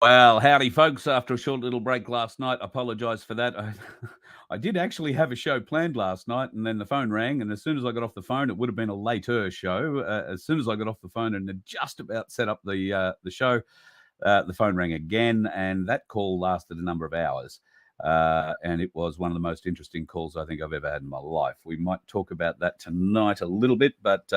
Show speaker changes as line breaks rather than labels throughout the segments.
Well, howdy, folks. After a short little break last night, I apologise for that. I did actually have a show planned last night, and then the phone rang. And as soon as I got off the phone, it would have been a later show. As soon as I got off the phone and had just about set up the show, the phone rang again, and that call lasted a number of hours. And it was one of the most interesting calls I think I've ever had in my life. We might talk about that tonight a little bit, but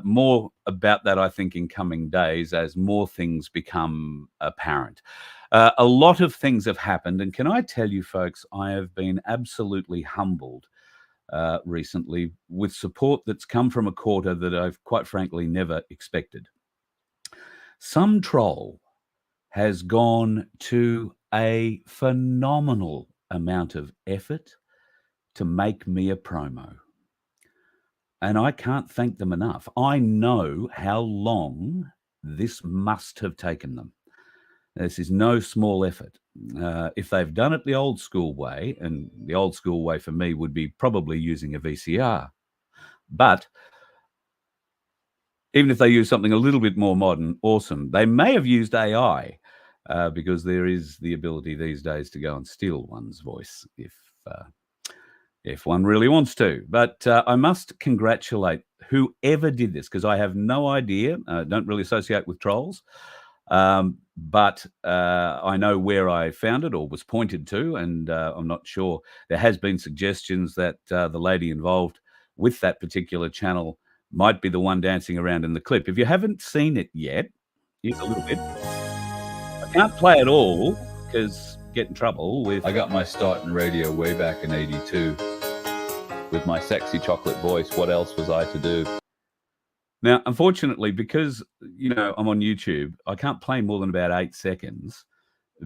more about that, I think, in coming days as more things become apparent. A lot of things have happened, and can I tell you, folks, I have been absolutely humbled recently with support that's come from a quarter that I've quite frankly never expected. Some troll has gone to a phenomenal amount of effort to make me a promo. And I can't thank them enough. I know how long this must have taken them. This is no small effort. If they've done it the old school way, and the old school way for me would be probably using a VCR, but even if they use something a little bit more modern, awesome. They may have used AI because there is the ability these days to go and steal one's voice if one really wants to. But I must congratulate whoever did this, because I have no idea. Don't really associate with trolls. But I know where I found it or was pointed to, and I'm not sure. There has been suggestions that the lady involved with that particular channel might be the one dancing around in the clip. If you haven't seen it yet, here's a little bit. I can't play it all because get in trouble with...
I got my start in radio way back in '82 with my sexy chocolate voice. What else was I to do?
Now, unfortunately, because, I'm on YouTube, I can't play more than about 8 seconds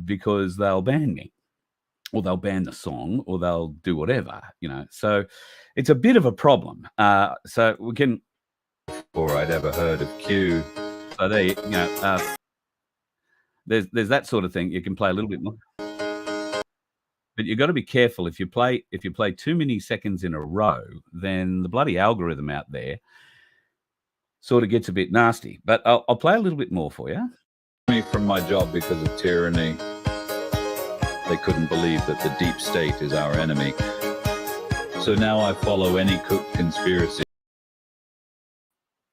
because they'll ban me, or they'll ban the song, or they'll do whatever, So it's a bit of a problem. So we can...
Before I'd ever heard of Q.
So there, there's that sort of thing. You can play a little bit more. But you've got to be careful. If you play too many seconds in a row, then the bloody algorithm out there sort of gets a bit nasty. But I'll play a little bit more for you.
Me from my job because of tyranny. They couldn't believe that the deep state is our enemy. So now I follow any cooked conspiracy.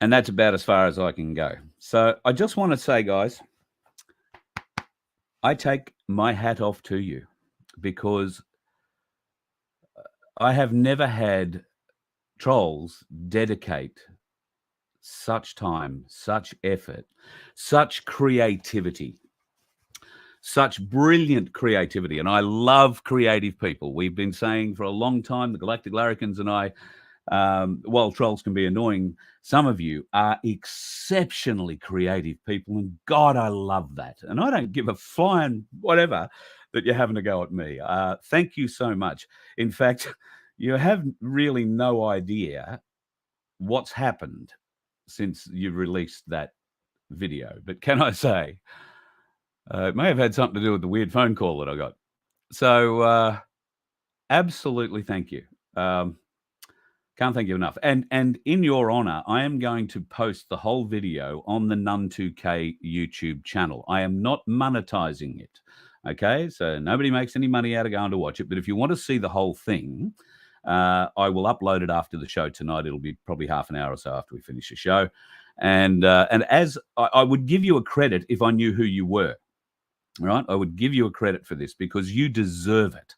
And that's about as far as I can go. So I just want to say, guys, I take my hat off to you, because I have never had trolls dedicate such time, such effort, such creativity, such brilliant creativity. And I love creative people. We've been saying for a long time, the Galactic Larrikins and I, while trolls can be annoying, some of you are exceptionally creative people, and God, I love that. And I don't give a flying whatever that you're having to go at me. Thank you so much. In fact, you have really no idea what's happened since you released that video. But can I say, it may have had something to do with the weird phone call that I got. So absolutely thank you. Can't thank you enough. And in your honor, I am going to post the whole video on the Nun2K YouTube channel. I am not monetizing it. Okay, so nobody makes any money out of going to watch it. But if you want to see the whole thing, I will upload it after the show tonight. It'll be probably half an hour or so after we finish the show. And as I would give you a credit if I knew who you were, right? I would give you a credit for this because you deserve it.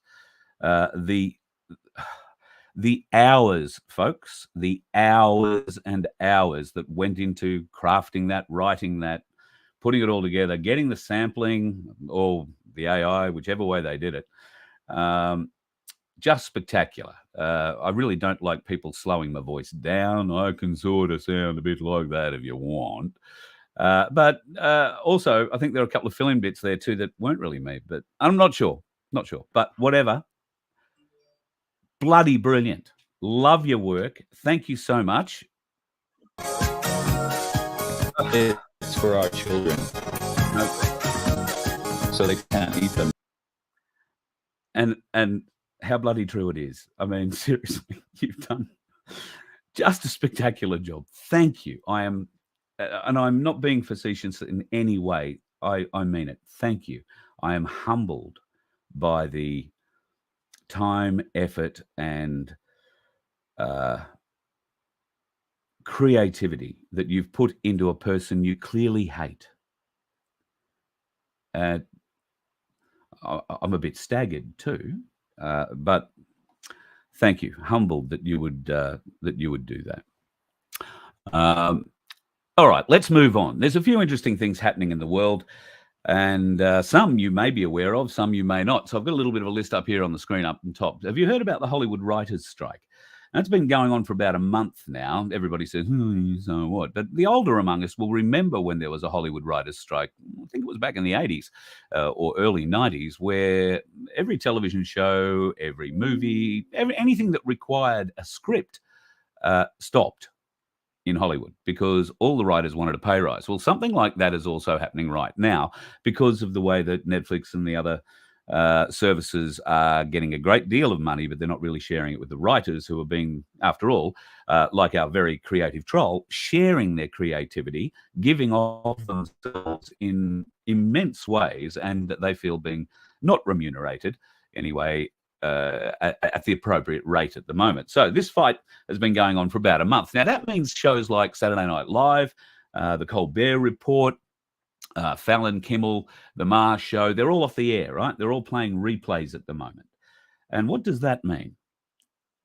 The hours, folks, the hours and hours that went into crafting that, writing that, putting it all together, getting the sampling or the AI, whichever way they did it, just spectacular. I really don't like people slowing my voice down. I can sort of sound a bit like that if you want. But also, I think there are a couple of fill-in bits there too that weren't really me, but I'm not sure. But whatever. Bloody brilliant. Love your work. Thank you so much.
It's for our children. So they can't eat them.
And how bloody true it is. I mean, seriously, you've done just a spectacular job. Thank you. And I'm not being facetious in any way. I mean it. Thank you. I am humbled by the time, effort, and creativity that you've put into a person you clearly hate. I'm a bit staggered too, but thank you. Humbled that you would do that. All right, let's move on. There's a few interesting things happening in the world, and some you may be aware of, some you may not. So I've got a little bit of a list up here on the screen up on top. Have you heard about the Hollywood writers' strike? Now, it's been going on for about a month now. Everybody says, so what? But the older among us will remember when there was a Hollywood writers' strike. I think it was back in the 80s or early 90s, where every television show, every movie, anything that required a script stopped in Hollywood because all the writers wanted a pay rise. Well, something like that is also happening right now because of the way that Netflix and the other services are getting a great deal of money, but they're not really sharing it with the writers who are being, after all, like our very creative troll, sharing their creativity, giving off themselves in immense ways, and that they feel being not remunerated anyway at the appropriate rate at the moment. So this fight has been going on for about a month. Now, that means shows like Saturday Night Live, The Colbert Report, Fallon, Kimmel, The Mars Show, they're all off the air, right? They're all playing replays at the moment. And what does that mean?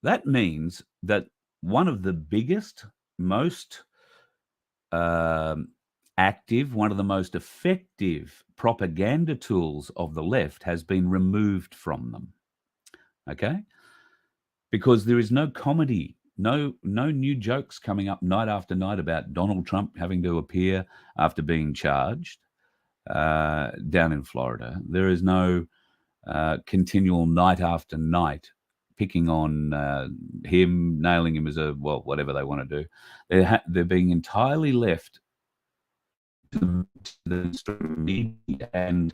That means that one of the biggest, most active, one of the most effective propaganda tools of the left has been removed from them. Okay? Because there is no comedy, no new jokes coming up night after night about Donald Trump having to appear after being charged down in Florida. There is no continual night after night picking on him, nailing him as whatever they want to do. They're being entirely left to the media and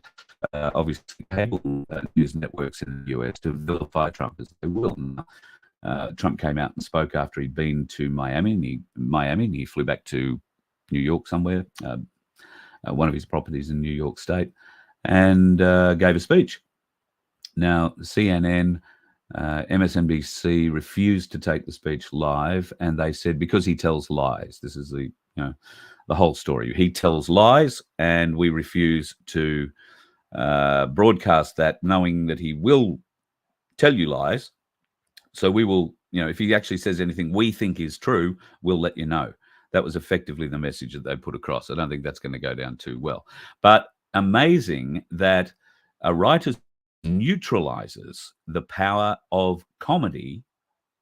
obviously cable news networks in the US to vilify Trump as they will. Trump came out and spoke after he'd been to Miami, and he flew back to New York somewhere, one of his properties in New York State, and gave a speech. Now, CNN, MSNBC refused to take the speech live, and they said because he tells lies. This is the whole story. He tells lies, and we refuse to broadcast that, knowing that he will tell you lies. So we will, if he actually says anything we think is true, we'll let you know. That was effectively the message that they put across. I don't think that's going to go down too well. But amazing that a writer neutralizes the power of comedy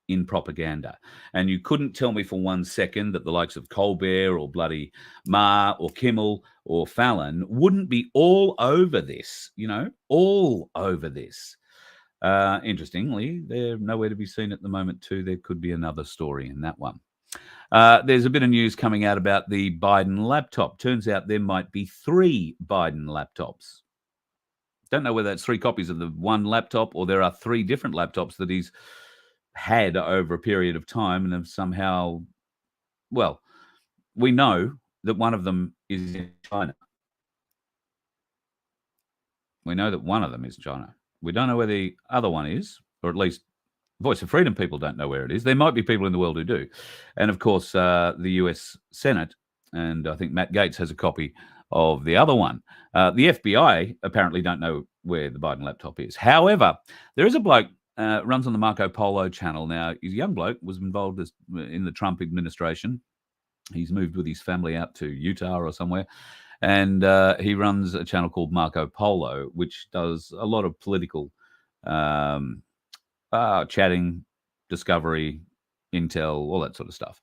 in propaganda. And you couldn't tell me for 1 second that the likes of Colbert or bloody Ma or Kimmel or Fallon wouldn't be all over this, all over this. Interestingly, they're nowhere to be seen at the moment too. There could be another story in that one. There's a bit of news coming out about the Biden laptop. Turns out there might be 3 Biden laptops. Don't know whether that's 3 copies of the one laptop or there are 3 different laptops that he's had over a period of time and have somehow, we know that one of them is in China. We know that one of them is China. We don't know where the other one is, or at least Voice of Freedom people don't know where it is. There might be people in the world who do. And of course, the US Senate, and I think Matt Gaetz has a copy of the other one. The FBI apparently don't know where the Biden laptop is. However, there is a bloke runs on the Marco Polo channel now. He's a young bloke, was involved in the Trump administration. He's moved with his family out to Utah or somewhere. And he runs a channel called Marco Polo, which does a lot of political chatting, discovery, intel, all that sort of stuff.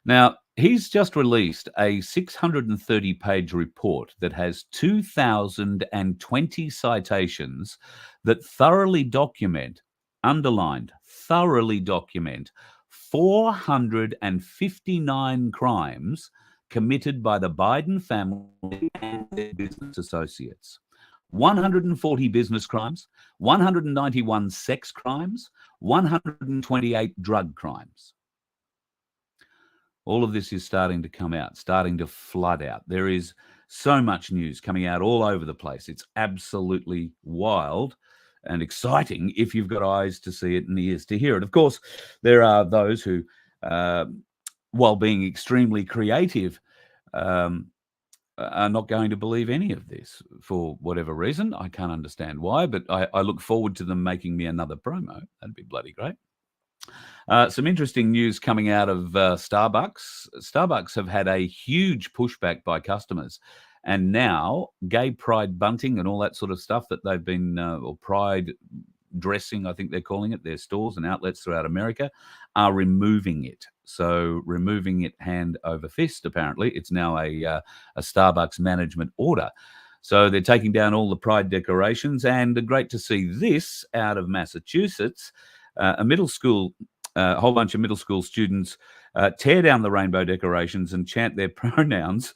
Now, he's just released a 630-page report that has 2,020 citations that thoroughly document, underlined, thoroughly document 459 crimes committed by the Biden family and their business associates. 140 business crimes, 191 sex crimes, 128 drug crimes. All of this is starting to come out, starting to flood out. There is So much news coming out all over the place. It's absolutely wild and exciting if you've got eyes to see it and ears to hear it. Of course, there are those who, while being extremely creative, are not going to believe any of this for whatever reason. I can't understand why, but I look forward to them making me another promo. That'd be bloody great. Some interesting news coming out of Starbucks. Starbucks have had a huge pushback by customers. And now gay pride bunting and all that sort of stuff that they've been, or pride dressing, I think they're calling it, their stores and outlets throughout America are removing it. So removing it hand over fist, apparently. It's now a Starbucks management order. So they're taking down all the pride decorations, and great to see this out of Massachusetts. A whole bunch of middle school students tear down the rainbow decorations and chant their pronouns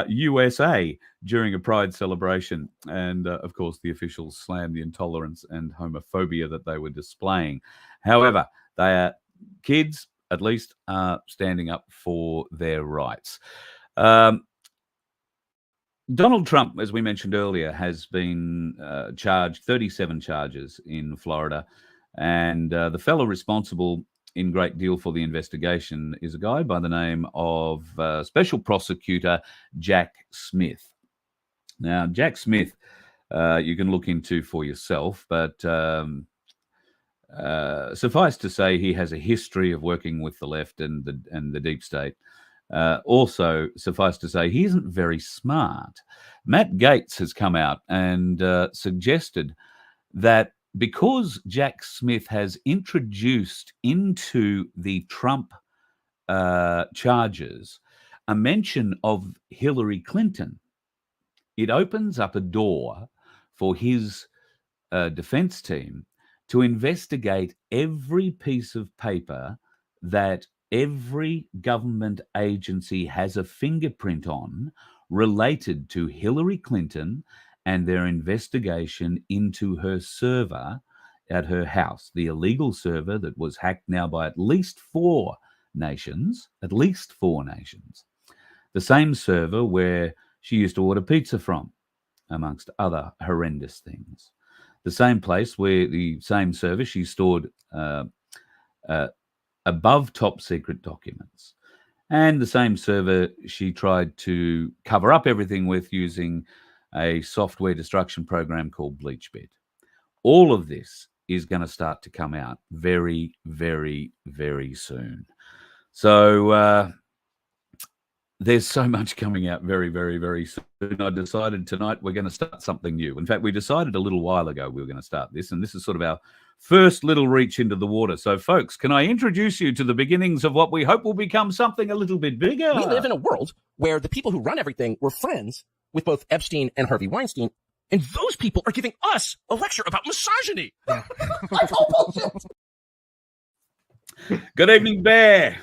USA during a pride celebration. And of course, the officials slammed the intolerance and homophobia that they were displaying. However, they are kids, at least, are standing up for their rights. Donald Trump, as we mentioned earlier, has been charged 37 charges in Florida. And the fellow responsible in great deal for the investigation is a guy by the name of Special Prosecutor Jack Smith. Now, Jack Smith, you can look into for yourself, but suffice to say, he has a history of working with the left and the deep state. Also, suffice to say, he isn't very smart. Matt Gaetz has come out and suggested that because Jack Smith has introduced into the Trump charges a mention of Hillary Clinton, it opens up a door for his defense team to investigate every piece of paper that every government agency has a fingerprint on related to Hillary Clinton and their investigation into her server at her house, the illegal server that was hacked now by at least four nations. The same server where she used to order pizza from, amongst other horrendous things. The same place where the same server she stored above top secret documents. And the same server she tried to cover up everything with using a software destruction program called BleachBit. All of this is going to start to come out very, very, very soon. So there's so much coming out very, very, very soon. I decided tonight we're going to start something new. In fact, we decided a little while ago we were going to start this, and this is sort of our first little reach into the water. So, folks, can I introduce you to the beginnings of what we hope will become something a little bit bigger?
We live in a world where the people who run everything were friends with both Epstein and Harvey Weinstein, and those people are giving us a lecture about misogyny.
Good evening, Bear.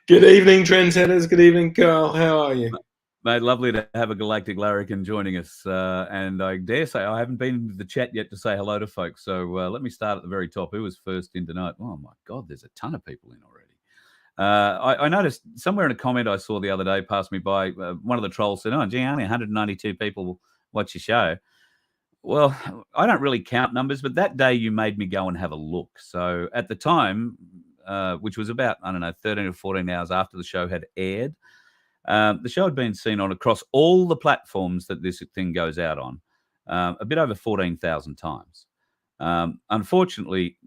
Good evening, trendsetters. Good evening, Carl. How are you?
Mate, lovely to have a galactic LArrikin joining us. And I dare say I haven't been into the chat yet to say hello to folks. So let me start at the very top. Who was first in tonight? Oh, my God, there's a ton of people in already. I noticed somewhere in a comment I saw the other day passed me by, one of the trolls said, oh, gee, only 192 people watch your show. Well, I don't really count numbers, but that day you made me go and have a look. So at the time, which was about, 13 or 14 hours after the show had aired, the show had been seen on across all the platforms that this thing goes out on, a bit over 14,000 times. Unfortunately,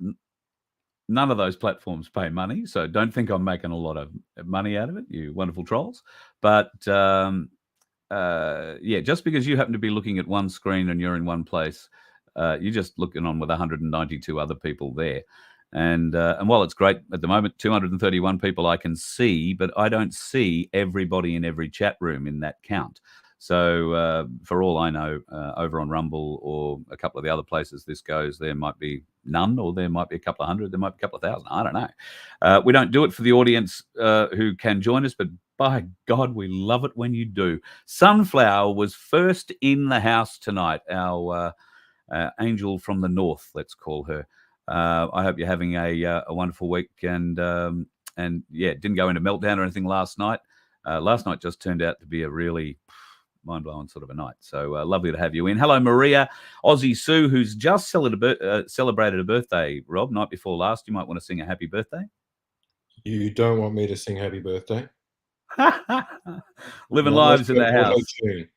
none of those platforms pay money, so don't think I'm making a lot of money out of it, you wonderful trolls. But yeah, just because you happen to be looking at one screen and you're in one place, you're just looking on with 192 other people there. And while it's great at the moment, 231 people I can see, but I don't see everybody in every chat room in that count. So for all I know, over on Rumble or a couple of the other places this goes, there might be none, or there might be a couple of hundred, there might be a couple of thousand. I don't know. We don't do it for the audience who can join us, but by God, we love it when you do. Sunflower was first in the house tonight, our angel from the north, let's call her. I hope you're having a wonderful week, and yeah, didn't go into meltdown or anything last night. Last night just turned out to be a really, mind-blowing sort of a night. So lovely to have you in. Hello, Maria. Aussie Sue, who's just celebrated a birthday, Rob, night before last. You might want to sing a happy birthday.
You don't want me to sing happy birthday?
Living lives in the house.
Auto-tune.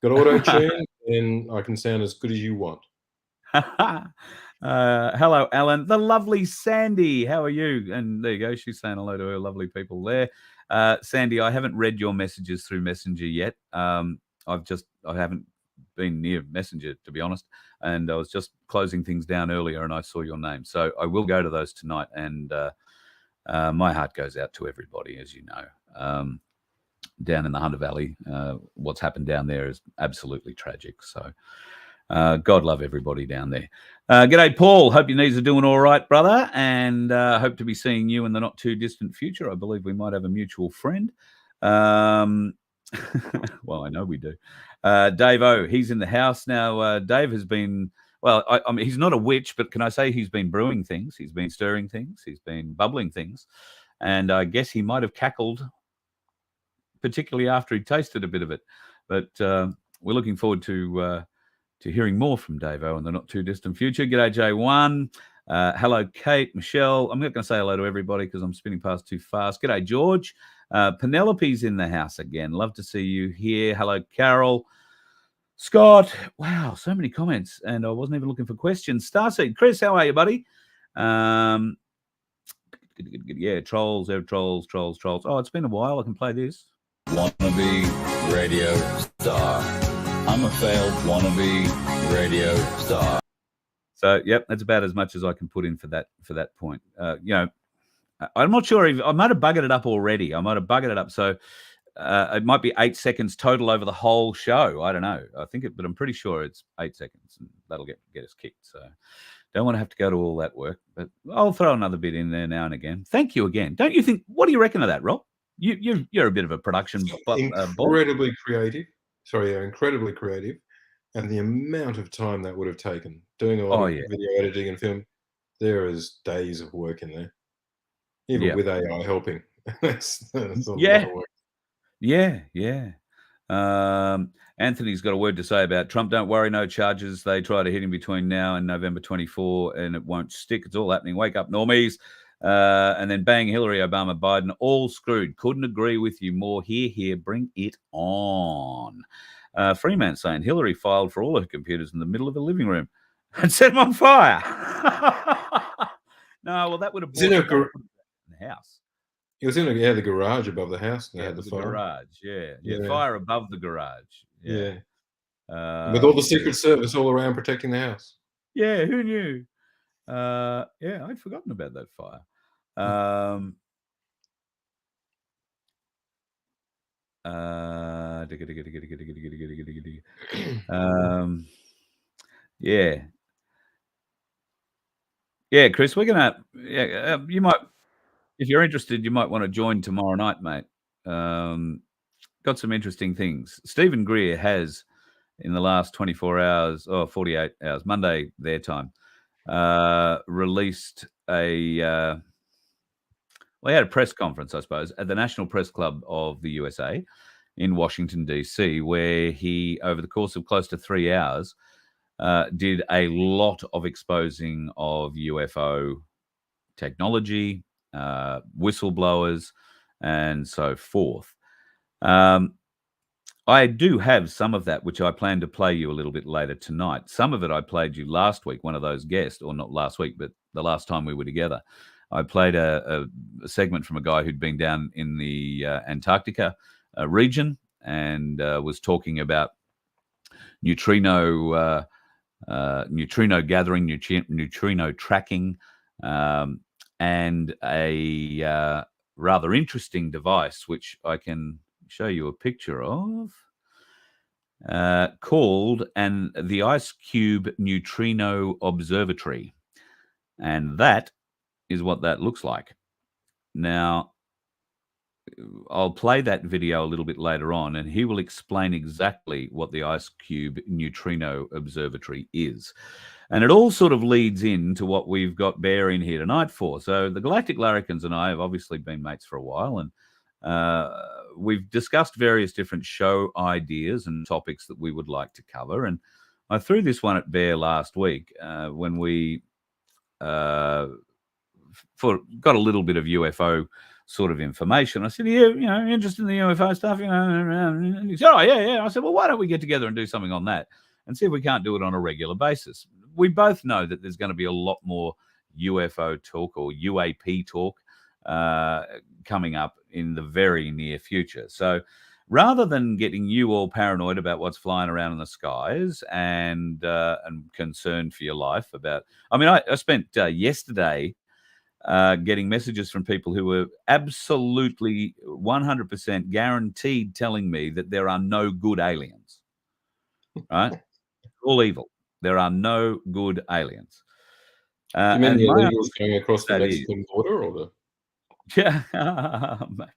Got auto-tune, and I can sound as good as you want.
Hello, Alan. The lovely Sandy. How are you? And there you go. She's saying hello to her lovely people there. Sandy, I haven't read your messages through Messenger yet. I haven't been near Messenger, to be honest. And I was just closing things down earlier and I saw your name. So I will go to those tonight. And my heart goes out to everybody, as you know. Down in the Hunter Valley, what's happened down there is absolutely tragic. So God love everybody down there. G'day, Paul. Hope your knees are doing all right, brother. And hope to be seeing you in the not too distant future. I believe we might have a mutual friend. Well, I know we do. Dave O, he's in the house now. Dave has been, well, I mean, he's not a witch, but can I say he's been brewing things? He's been stirring things. He's been bubbling things. And I guess he might have cackled, particularly after he tasted a bit of it. But we're looking forward to hearing more from Dave-O in the not too distant future. G'day, J1. Hello, Kate, Michelle. I'm not going to say hello to everybody because I'm spinning past too fast. G'day, George. Penelope's in the house again. Love to see you here. Hello, Carol. Scott. Wow, so many comments. And I wasn't even looking for questions. Starseed. Chris, how are you, buddy? Yeah, trolls. Oh, it's been a while. I can play this.
Wannabe radio star. I'm a failed wannabe radio star.
So, yep, that's about as much as I can put in for that point. You know, I'm not sure if I might have buggered it up already. So it might be 8 seconds total over the whole show. I don't know. But I'm pretty sure it's 8 seconds, and that'll get us kicked. So don't want to have to go to all that work, but I'll throw another bit in there now and again. Thank you again. Don't you think? What do you reckon of that, Rob? You're a bit of a production
incredibly creative. Sorry, incredibly creative, and the amount of time that would have taken doing a lot of video editing and film. There is days of work in there, even with AI helping. that's a lot of work.
Yeah. Anthony's got a word to say about Trump. Don't worry, no charges. They try to hit him between now and November 24, and it won't stick. It's all happening. Wake up, normies. And then bang, Hillary, Obama, Biden, all screwed. Couldn't agree with you more. Here, bring it on. Freeman saying Hillary filed for all her computers in the middle of a living room and set them on fire. No, well, that would have been in the house.
It was in the garage above the house. And had the fire.
Garage, yeah. Fire above the garage. Yeah.
With all the Secret Service all around protecting the house.
Yeah, who knew? I'd forgotten about that fire. Chris, we're gonna. You might, if you're interested, you might want to join tomorrow night, mate. Got some interesting things. Stephen Greer has, in the last 24 hours or 48 hours, Monday their time, released he had a press conference, I suppose, at the National Press Club of the USA in Washington, D.C., where he, over the course of close to 3 hours, did a lot of exposing of UFO technology, whistleblowers, and so forth. I do have some of that, which I plan to play you a little bit later tonight. Some of it I played you last week, one of those guests, or not last week, but the last time we were together. I played a segment from a guy who'd been down in the Antarctica region and was talking about neutrino gathering, neutrino tracking, and a rather interesting device, which I can show you a picture of, called the Ice Cube Neutrino Observatory. And that is what that looks like. Now, I'll play that video a little bit later on, and he will explain exactly what the Ice Cube Neutrino Observatory is. And it all sort of leads into what we've got Bear in here tonight for. So the Galactic Larrikins and I have obviously been mates for a while, and we've discussed various different show ideas and topics that we would like to cover. And I threw this one at Bear last week when we got a little bit of UFO sort of information. I said, yeah, interested in the UFO stuff, and he said, oh, yeah. I said, well, why don't we get together and do something on that and see if we can't do it on a regular basis? We both know that there's going to be a lot more UFO talk or UAP talk coming up in the very near future. So rather than getting you all paranoid about what's flying around in the skies and concerned for your life about, I spent yesterday getting messages from people who were absolutely 100% guaranteed telling me that there are no good aliens, right? All evil. There are no good aliens.
You mean the illegals going across the Mexican border, or the?
Yeah,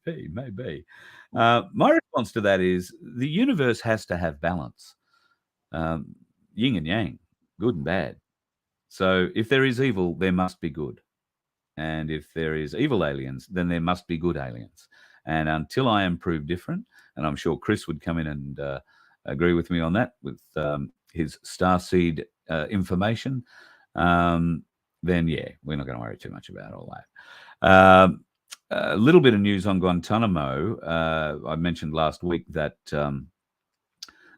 maybe. My response to that is the universe has to have balance, yin and yang, good and bad. So if there is evil, there must be good. And if there is evil aliens, then there must be good aliens. And until I am proved different, and I'm sure Chris would come in and agree with me on that with his starseed information, then, yeah, we're not going to worry too much about all that. A little bit of news on Guantanamo. I mentioned last week that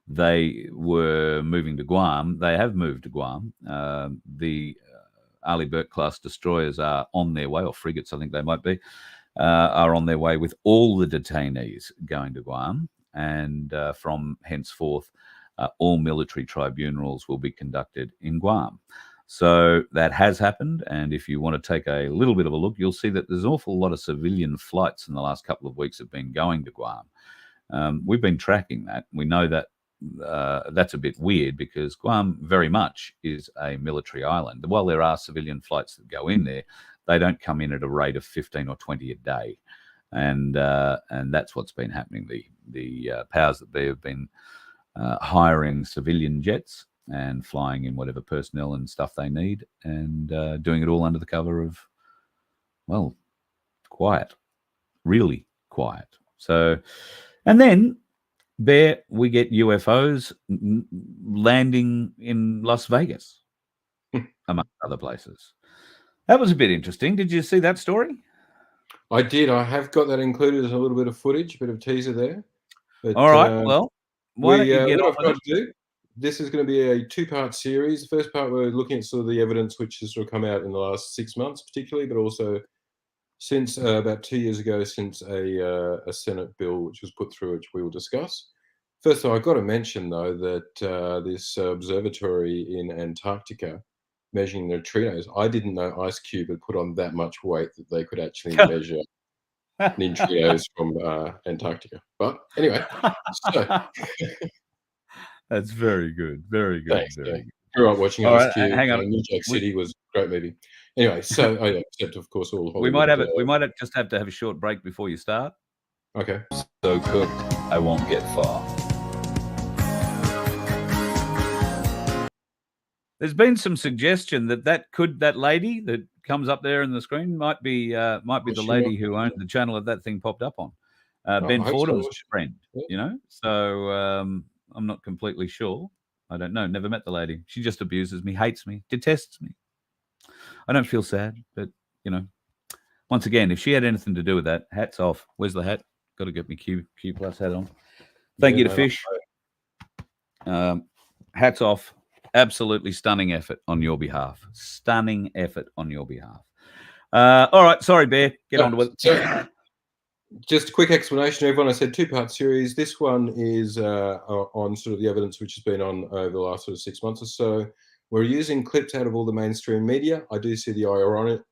they were moving to Guam. They have moved to Guam. The Arleigh Burke-class destroyers are on their way, or frigates, I think they might be, are on their way with all the detainees going to Guam. And from henceforth, all military tribunals will be conducted in Guam. So that has happened, and if you want to take a little bit of a look, you'll see that there's an awful lot of civilian flights in the last couple of weeks have been going to Guam. We've been tracking that. We know that that's a bit weird because Guam very much is a military island. While there are civilian flights that go in there, they don't come in at a rate of 15 or 20 a day, and that's what's been happening. The powers that be have been hiring civilian jets and flying in whatever personnel and stuff they need, and doing it all under the cover of, well, quiet, really quiet. So, and then there we get UFOs landing in Las Vegas, among other places. That was a bit interesting. Did you see that story?
I did. I have got that included as a little bit of footage, a bit of teaser there. But,
all right. Well, why don't you get on with it?
This is going to be a two-part series. The first part, we're looking at sort of the evidence which has sort of come out in the last 6 months, particularly, but also since about 2 years ago, since a Senate bill which was put through, which we will discuss. First of all, I've got to mention, though, that this observatory in Antarctica measuring neutrinos, I didn't know Ice Cube had put on that much weight that they could actually measure neutrinos from Antarctica. But anyway, so...
That's very good. Very good.
Thanks,
very good.
Grew up watching Ice Cube.
Hang on.
New Jack City was a great movie. Anyway, so except of course all Hollywood.
We might have it. We might just have to have a short break before you start.
Okay.
So cooked, I won't get far.
There's been some suggestion that lady that comes up there in the screen might be the lady who owned the channel that thing popped up on. Ben Fordham's friend, So I'm not completely sure. I don't know. Never met the lady. She just abuses me, hates me, detests me. I don't feel sad, but once again, if she had anything to do with that, hats off. Where's the hat? Got to get me Q plus hat on. Thank you to Fish. Hats off. Absolutely stunning effort on your behalf. Stunning effort on your behalf. All right. Sorry, Bear. Get on with it.
So, just a quick explanation, everyone. I said two-part series. This one is on sort of the evidence which has been on over the last sort of 6 months or so. We're using clips out of all the mainstream media. I do see the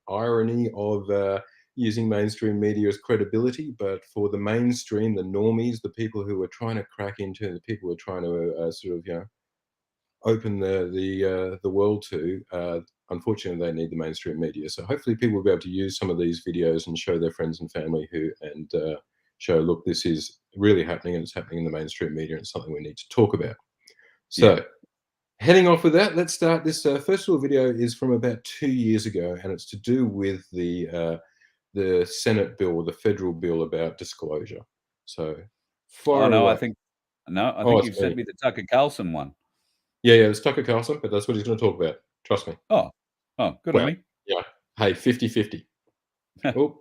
irony of using mainstream media as credibility, but for the mainstream, the normies, the people who are trying to crack into, the people who are trying to sort of, open the world to, unfortunately, they need the mainstream media. So hopefully people will be able to use some of these videos and show their friends and family and show, look, this is really happening and it's happening in the mainstream media and it's something we need to talk about. So heading off with that, let's start. This first little video is from about 2 years ago, and it's to do with the Senate bill, or the federal bill about disclosure. So far
Oh, no,
away.
I think you've sent
me.
me the Tucker Carlson one.
Yeah, it's Tucker Carlson, but that's what he's going to talk about. Trust me.
Oh, good on me.
Yeah. Hey, 50-50. Oh.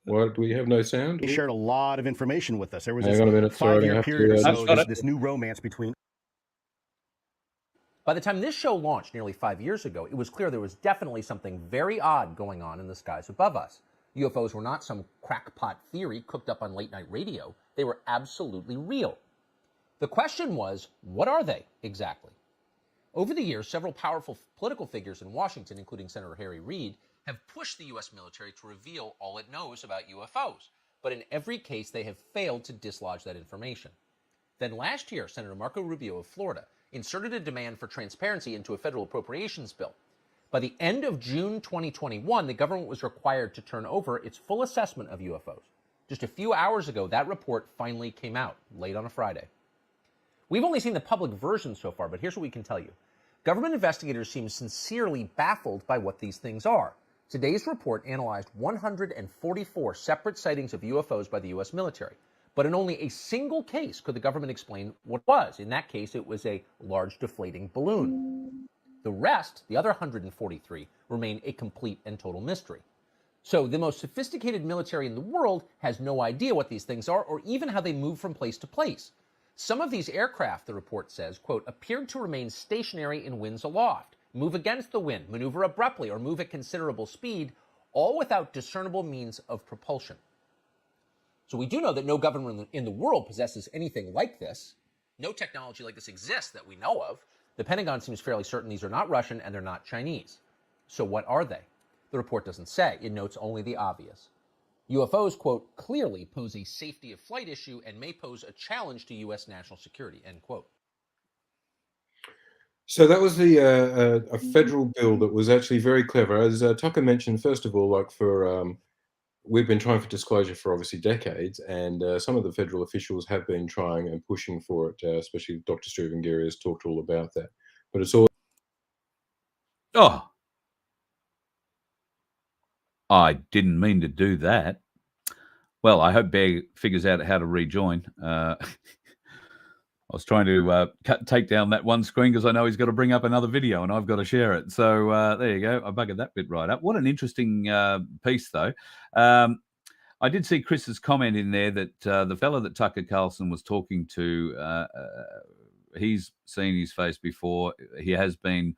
What, do we have no sound?
He shared a lot of information with us. There was
Hang on a minute. Sorry,
5-year period or so, this new romance between.
By the time this show launched nearly 5 years ago, it was clear there was definitely something very odd going on in the skies above us. UFOs were not some crackpot theory cooked up on late-night radio. They were absolutely real. The question was, what are they exactly? Over the years, several powerful political figures in Washington, including Senator Harry Reid, have pushed the U.S. military to reveal all it knows about UFOs. But in every case, they have failed to dislodge that information. Then last year, Senator Marco Rubio of Florida inserted a demand for transparency into a federal appropriations bill. By the end of June 2021, the government was required to turn over its full assessment of UFOs. Just a few hours ago, that report finally came out, late on a Friday. We've only seen the public version so far, but here's what we can tell you. Government investigators seem sincerely baffled by what these things are. Today's report analyzed 144 separate sightings of UFOs by the U.S. military. But in only a single case could the government explain what it was. In that case, it was a large deflating balloon. The rest, the other 143, remain a complete and total mystery. So the most sophisticated military in the world has no idea what these things are or even how they move from place to place. Some of these aircraft, the report says, quote, appeared to remain stationary in winds aloft, move against the wind, maneuver abruptly, or move at considerable speed, all without discernible means of propulsion. So we do know that no government in the world possesses anything like this. No technology like this exists that we know of. The Pentagon seems fairly certain these are not Russian and they're not Chinese. So what are they? The report doesn't say. It notes only the obvious. UFOs, quote, clearly pose a safety of flight issue and may pose a challenge to U.S. national security, end quote.
So that was the a federal bill that was actually very clever. As Tucker mentioned, first of all, like we've been trying for disclosure for obviously decades, and some of the federal officials have been trying and pushing for it, especially Dr. Stephen Geary has talked all about that. But it's all...
Oh, I didn't mean to do that. Well, I hope Bear figures out how to rejoin. I was trying to take down that one screen because I know he's got to bring up another video and I've got to share it. So there you go. I buggered that bit right up. What an interesting piece, though. I did see Chris's comment in there that the fellow that Tucker Carlson was talking to, he's seen his face before. He has been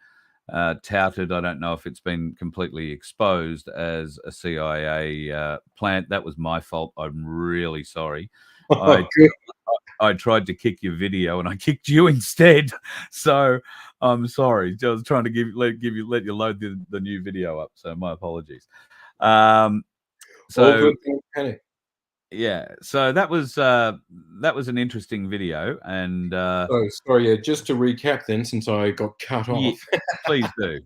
touted. I don't know if it's been completely exposed as a CIA plant. That was my fault. I'm really sorry. I tried to kick your video and I kicked you instead. So I'm sorry. I was trying to let you load the new video up. So my apologies. So yeah, so that was an interesting video, and
oh, sorry, yeah, just to recap then, since I got cut off.
Yeah, please do.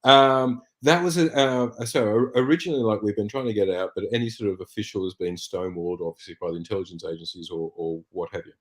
That was so originally, like, we've been trying to get out, but any sort of official has been stonewalled, obviously, by the intelligence agencies or what have you.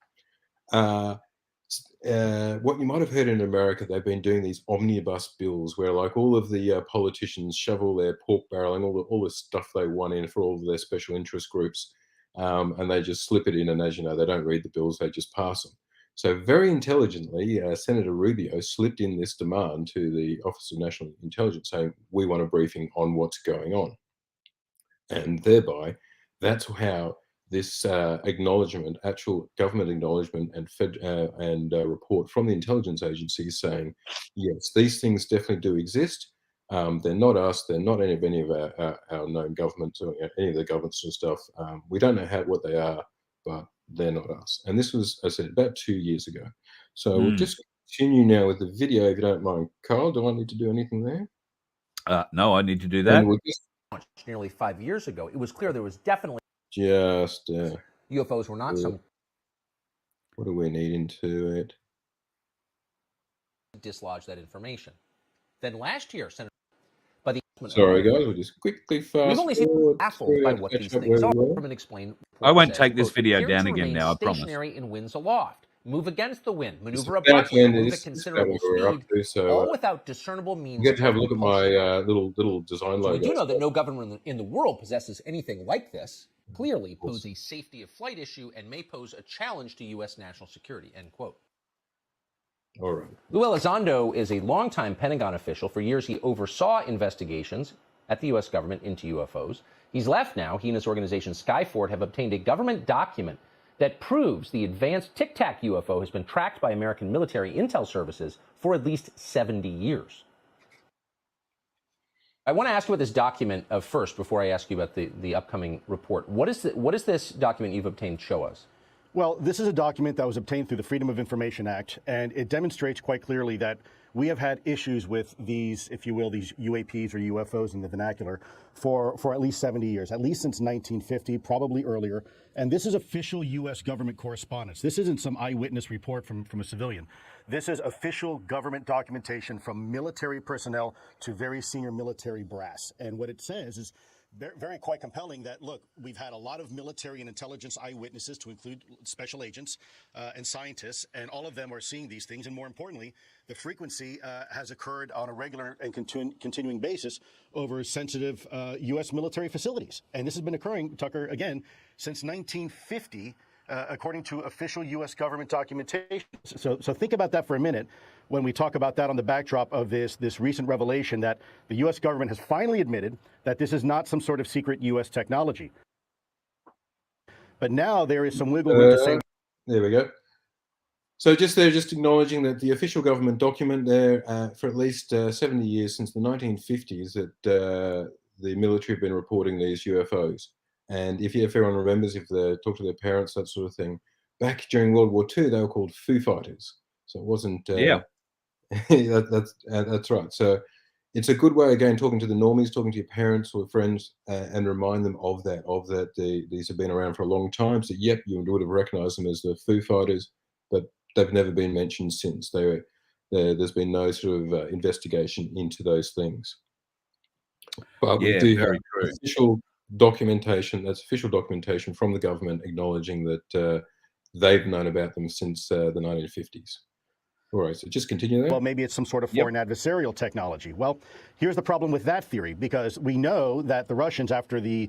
What you might have heard in America, they've been doing these omnibus bills where, like, all of the politicians shovel their pork barreling, all the stuff they won in for all of their special interest groups, and they just slip it in, and as you know, they don't read the bills, they just pass them. So very intelligently, Senator Rubio slipped in this demand to the Office of National Intelligence saying, we want a briefing on what's going on. And thereby, that's how this acknowledgement, actual government acknowledgement and report from the intelligence agencies saying, yes, these things definitely do exist. They're not us. They're not any of our known governments or any of the governments and stuff. We don't know what they are, but they're not us. And this was, as I said, about 2 years ago. So we'll just continue now with the video, if you don't mind. Carl, do I need to do anything there?
No, I need to do that.
Nearly 5 years ago, it was clear there was definitely
just
UFOs were not some.
What do we need into it?
Dislodge that information. Then last year, Senator. By the
sorry guys, we'll just quickly fast.
We've only seen baffled by what these things are. From an explain.
I won't take this video down again now. I promise.
Stationary in winds aloft, move against the wind,
It's
maneuver
about to
abruptly,
end.
move
This
at
is about
considerable
what we're up
speed,
to. So
all without discernible
you
means
get to have
of
a look at
propulsion.
my little design
So we
logo.
do know that no government in the world possesses anything like this, clearly
course.
pose a safety of flight issue and may pose a challenge to U.S. national security, end quote.
All right.
Lou Elizondo is a longtime Pentagon official. For years, he oversaw investigations at the U.S. government into UFOs. He's left now. He and his organization Skyfort have obtained a government document that proves the advanced Tic Tac UFO has been tracked by American military intel services for at least 70 years. I want to ask you about this document first before I ask you about the upcoming report. What does this document you've obtained show us?
Well, this is a document that was obtained through the Freedom of Information Act, and it demonstrates quite clearly that we have had issues with these, if you will, these UAPs or UFOs in the vernacular for at least 70 years, at least since 1950, probably earlier. And this is official U.S. government correspondence. This isn't some eyewitness report from a civilian. This is official government documentation from military personnel to very senior military brass. And what it says is very quite compelling that, look, we've had a lot of military and intelligence eyewitnesses, to include special agents and scientists, and all of them are seeing these things. And more importantly, the frequency has occurred on a regular and continuing basis over sensitive U.S. military facilities. And this has been occurring, Tucker, again, since 1950, according to official U.S. government documentation. So think about that for a minute when we talk about that on the backdrop of this recent revelation that the U.S. government has finally admitted that this is not some sort of secret U.S. technology. But now there is some wiggle room to say.
There we go. So just acknowledging that the official government document there for at least 70 years, since the 1950s, that the military have been reporting these UFOs. And if everyone remembers, if they talk to their parents, that sort of thing, back during World War II, they were called Foo Fighters. So it wasn't. That's right. So it's a good way, again, talking to the normies, talking to your parents or friends, and remind them of that. These have been around for a long time. So yep, you would have recognised them as the Foo Fighters, but they've never been mentioned since. There's been no sort of investigation into those things. But we do have official documentation. That's official documentation from the government acknowledging that they've known about them since the 1950s. All right, so just continue there.
Well, maybe it's some sort of foreign adversarial technology. Well, here's the problem with that theory, because we know that the Russians, after the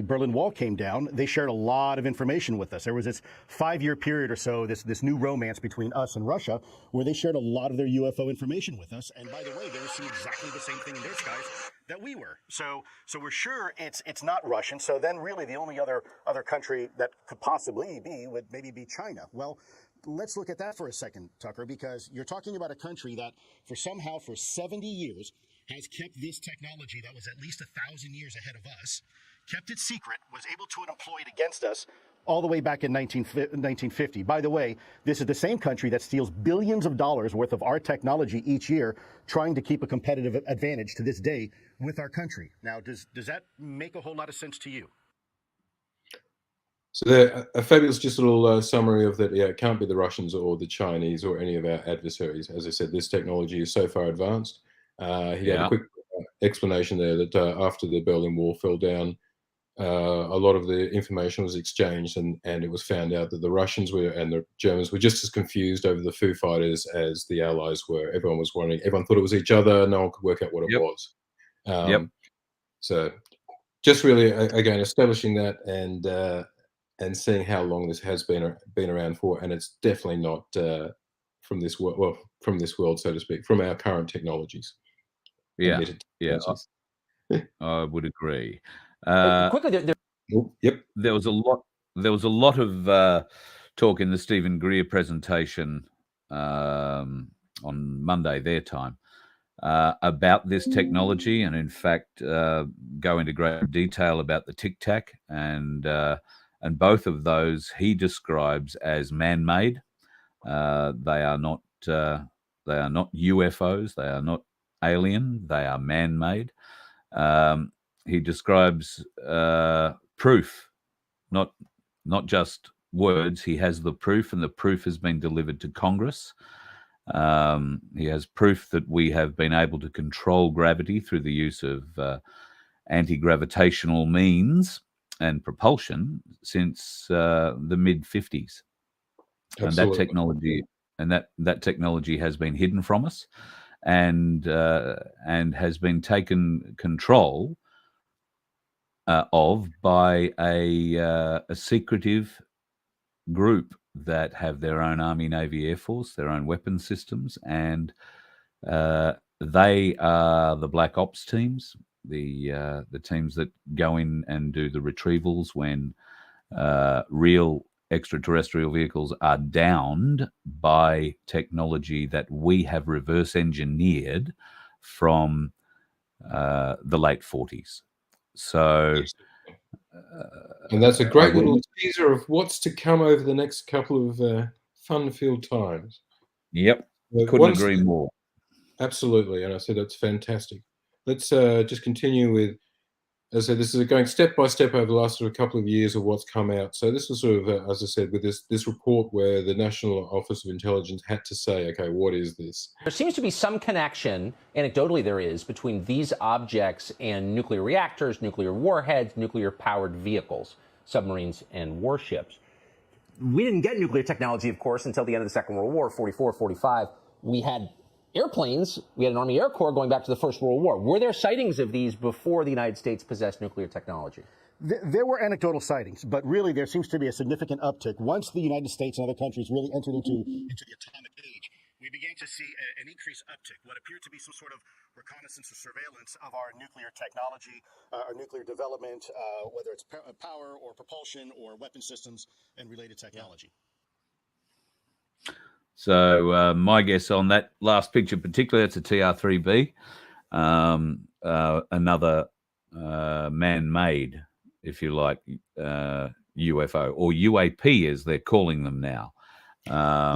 Berlin Wall came down, they shared a lot of information with us. There was this 5-year period or so, this new romance between us and Russia, where they shared a lot of their UFO information with us. And by the way, they were seeing exactly the same thing in their skies that we were. So we're sure it's not Russian. So then really the only other country that could possibly be would maybe be China. Well, let's look at that for a second, Tucker, because you're talking about a country that for 70 years has kept this technology that was at least 1,000 years ahead of us, kept it secret, was able to employ it against us all the way back in 1950. By the way, this is the same country that steals billions of dollars worth of our technology each year, trying to keep a competitive advantage to this day with our country. Now, does that make a whole lot of sense to you?
So a fabulous just little summary of that. Yeah, it can't be the Russians or the Chinese or any of our adversaries. As I said, this technology is so far advanced. He had a quick explanation there that after the Berlin Wall fell down, a lot of the information was exchanged, and it was found out that the Russians and the Germans were just as confused over the Foo Fighters as the Allies were. Everyone was wondering. Everyone thought it was each other. No one could work out what it was. So just really, again, establishing that and seeing how long this has been around for, and it's definitely not from this world. Well, from this world, so to speak, from our current technologies.
I would agree.
Quickly,
there was a lot of talk in the Stephen Greer presentation on Monday, their time, about this technology, and in fact, go into great detail about the Tic Tac, and both of those he describes as man-made. They are not UFOs. They are not alien. They are man-made. He describes proof, not just words. He has the proof, and the proof has been delivered to Congress. He has proof that we have been able to control gravity through the use of anti-gravitational means and propulsion since the mid-50s. And that technology has been hidden from us, and has been taken control of by a secretive group that have their own Army, Navy, Air Force, their own weapon systems, and they are the black ops teams, the teams that go in and do the retrievals when real extraterrestrial vehicles are downed by technology that we have reverse engineered from the late 40s. So,
and that's a great little teaser of what's to come over the next couple of fun-filled times.
Yep, couldn't agree more.
Absolutely, and I said that's fantastic. Let's just continue with, as I said, this is going step by step over the last sort of couple of years of what's come out. So this was sort of, as I said, with this report where the National Office of Intelligence had to say, okay, what is this?
There seems to be some connection, anecdotally there is, between these objects and nuclear reactors, nuclear warheads, nuclear-powered vehicles, submarines, and warships. We didn't get nuclear technology, of course, until the end of the Second World War, 44, 45. We had airplanes. We had an Army Air Corps going back to the First World War. Were there sightings of these before the United States possessed nuclear technology?
There were anecdotal sightings, but really there seems to be a significant uptick. Once the United States and other countries really entered into the atomic age, we began to see an increased uptick, what appeared to be some sort of reconnaissance or surveillance of our nuclear technology, our nuclear development, whether it's power or propulsion or weapon systems and related technology.
So my guess on that last picture, particularly, that's a TR-3B, another man-made, if you like, UFO or UAP as they're calling them now.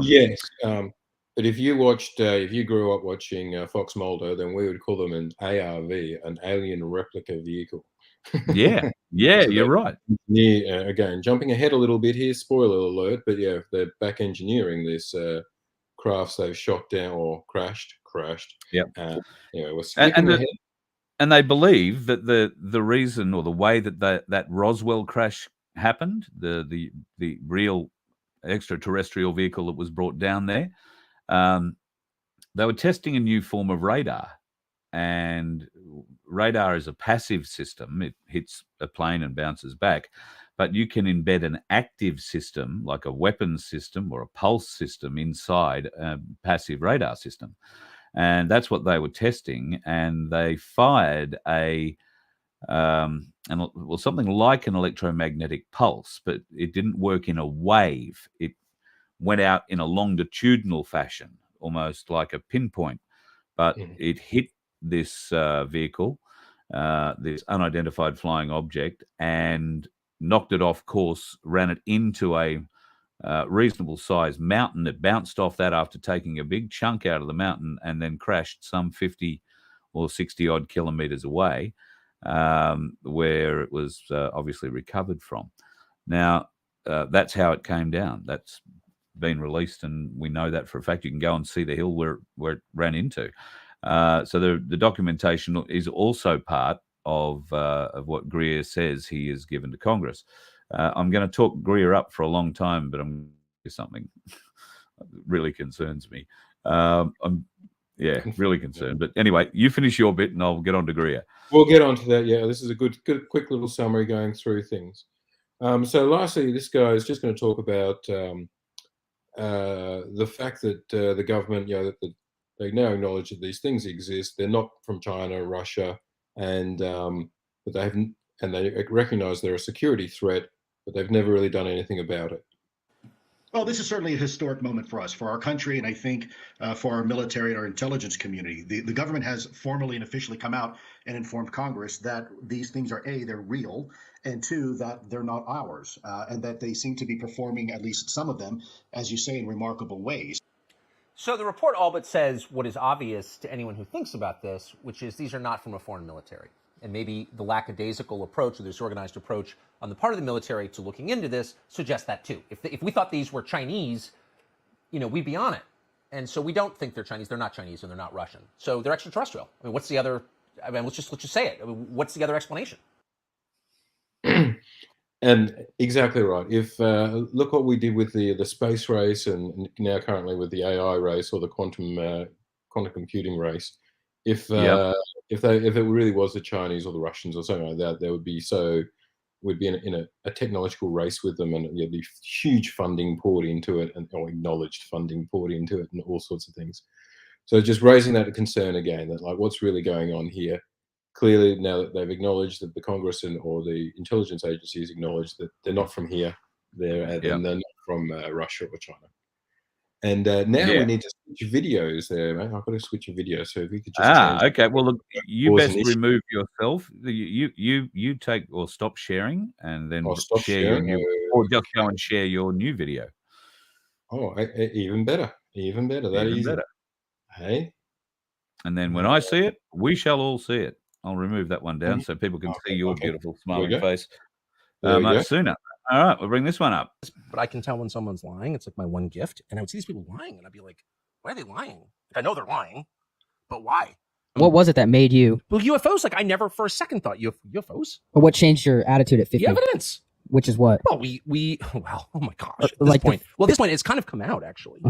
Yes, but if you grew up watching Fox Mulder, then we would call them an ARV, an alien replica vehicle.
Yeah, yeah, so you're right.
Again, jumping ahead a little bit here, spoiler alert, but yeah, they're back engineering this crafts they've shot down or crashed.
Yep.
We're skipping ahead.
And they believe that the reason or the way that Roswell crash happened, the real extraterrestrial vehicle that was brought down there, they were testing a new form of radar. And radar is a passive system. It hits a plane and bounces back. But you can embed an active system, like a weapons system or a pulse system, inside a passive radar system. And that's what they were testing. And they fired something like an electromagnetic pulse, but it didn't work in a wave. It went out in a longitudinal fashion, almost like a pinpoint. But it hit this vehicle, this unidentified flying object, and knocked it off course, ran it into a reasonable sized mountain. It bounced off that after taking a big chunk out of the mountain and then crashed some 50 or 60 odd kilometers away, where it was obviously recovered from. Now, that's how it came down. That's been released, and we know that for a fact. You can go and see the hill where it ran into. So the documentation is also part of what Greer says he has given to Congress. I'm going to talk Greer up for a long time, but I'm going to do something that really concerns me. I'm really concerned. But anyway, you finish your bit and I'll get on to Greer.
We'll get on to that. Yeah, this is a good quick little summary going through things. So lastly, this guy is just going to talk about the fact that the government, that they now acknowledge that these things exist. They're not from China, Russia, and but they haven't, and they recognize they're a security threat, but they've never really done anything about it.
Well, this is certainly a historic moment for us, for our country, and I think for our military and our intelligence community. The government has formally and officially come out and informed Congress that these things are, A, they're real, and two, that they're not ours, and that they seem to be performing, at least some of them, as you say, in remarkable ways.
So the report all but says what is obvious to anyone who thinks about this, which is these are not from a foreign military. And maybe the lackadaisical approach or the disorganized approach on the part of the military to looking into this suggests that too. If we thought these were Chinese, we'd be on it. And so we don't think they're Chinese. They're not Chinese and they're not Russian. So they're extraterrestrial. I mean, what's the other? I mean, let's just say it. I mean, what's the other explanation?
And exactly right. If look what we did with the space race, and now currently with the AI race or the quantum computing race. If if it really was the Chinese or the Russians or something like that, there would be we'd be in a technological race with them, and there'd be huge funding poured into it, or acknowledged funding poured into it, and all sorts of things. So just raising that concern again, that like what's really going on here. Clearly, now that they've acknowledged that the Congress or the intelligence agencies acknowledged that they're not from here, and they're not from Russia or China. And now we need to switch videos there, mate. I've got to switch a video, so if we could just change.
Okay. Well, look, you best remove yourself. You take or stop sharing, and then share your new, or just go and share your new video.
Oh, even better, even better. That easy. Better. Hey.
And then when I see it, we shall all see it. I'll remove that one down so people can see your beautiful smiling face much sooner. All right, we'll bring this one up.
But I can tell when someone's lying. It's like my one gift. And I would see these people lying, and I'd be like, why are they lying? I know they're lying, but why?
What was it that made you?
Well, UFOs, like I never for a second thought UFOs.
But what changed your attitude at 50?
The evidence.
Which is what?
Well, oh my gosh. At this point, it's kind of come out, actually.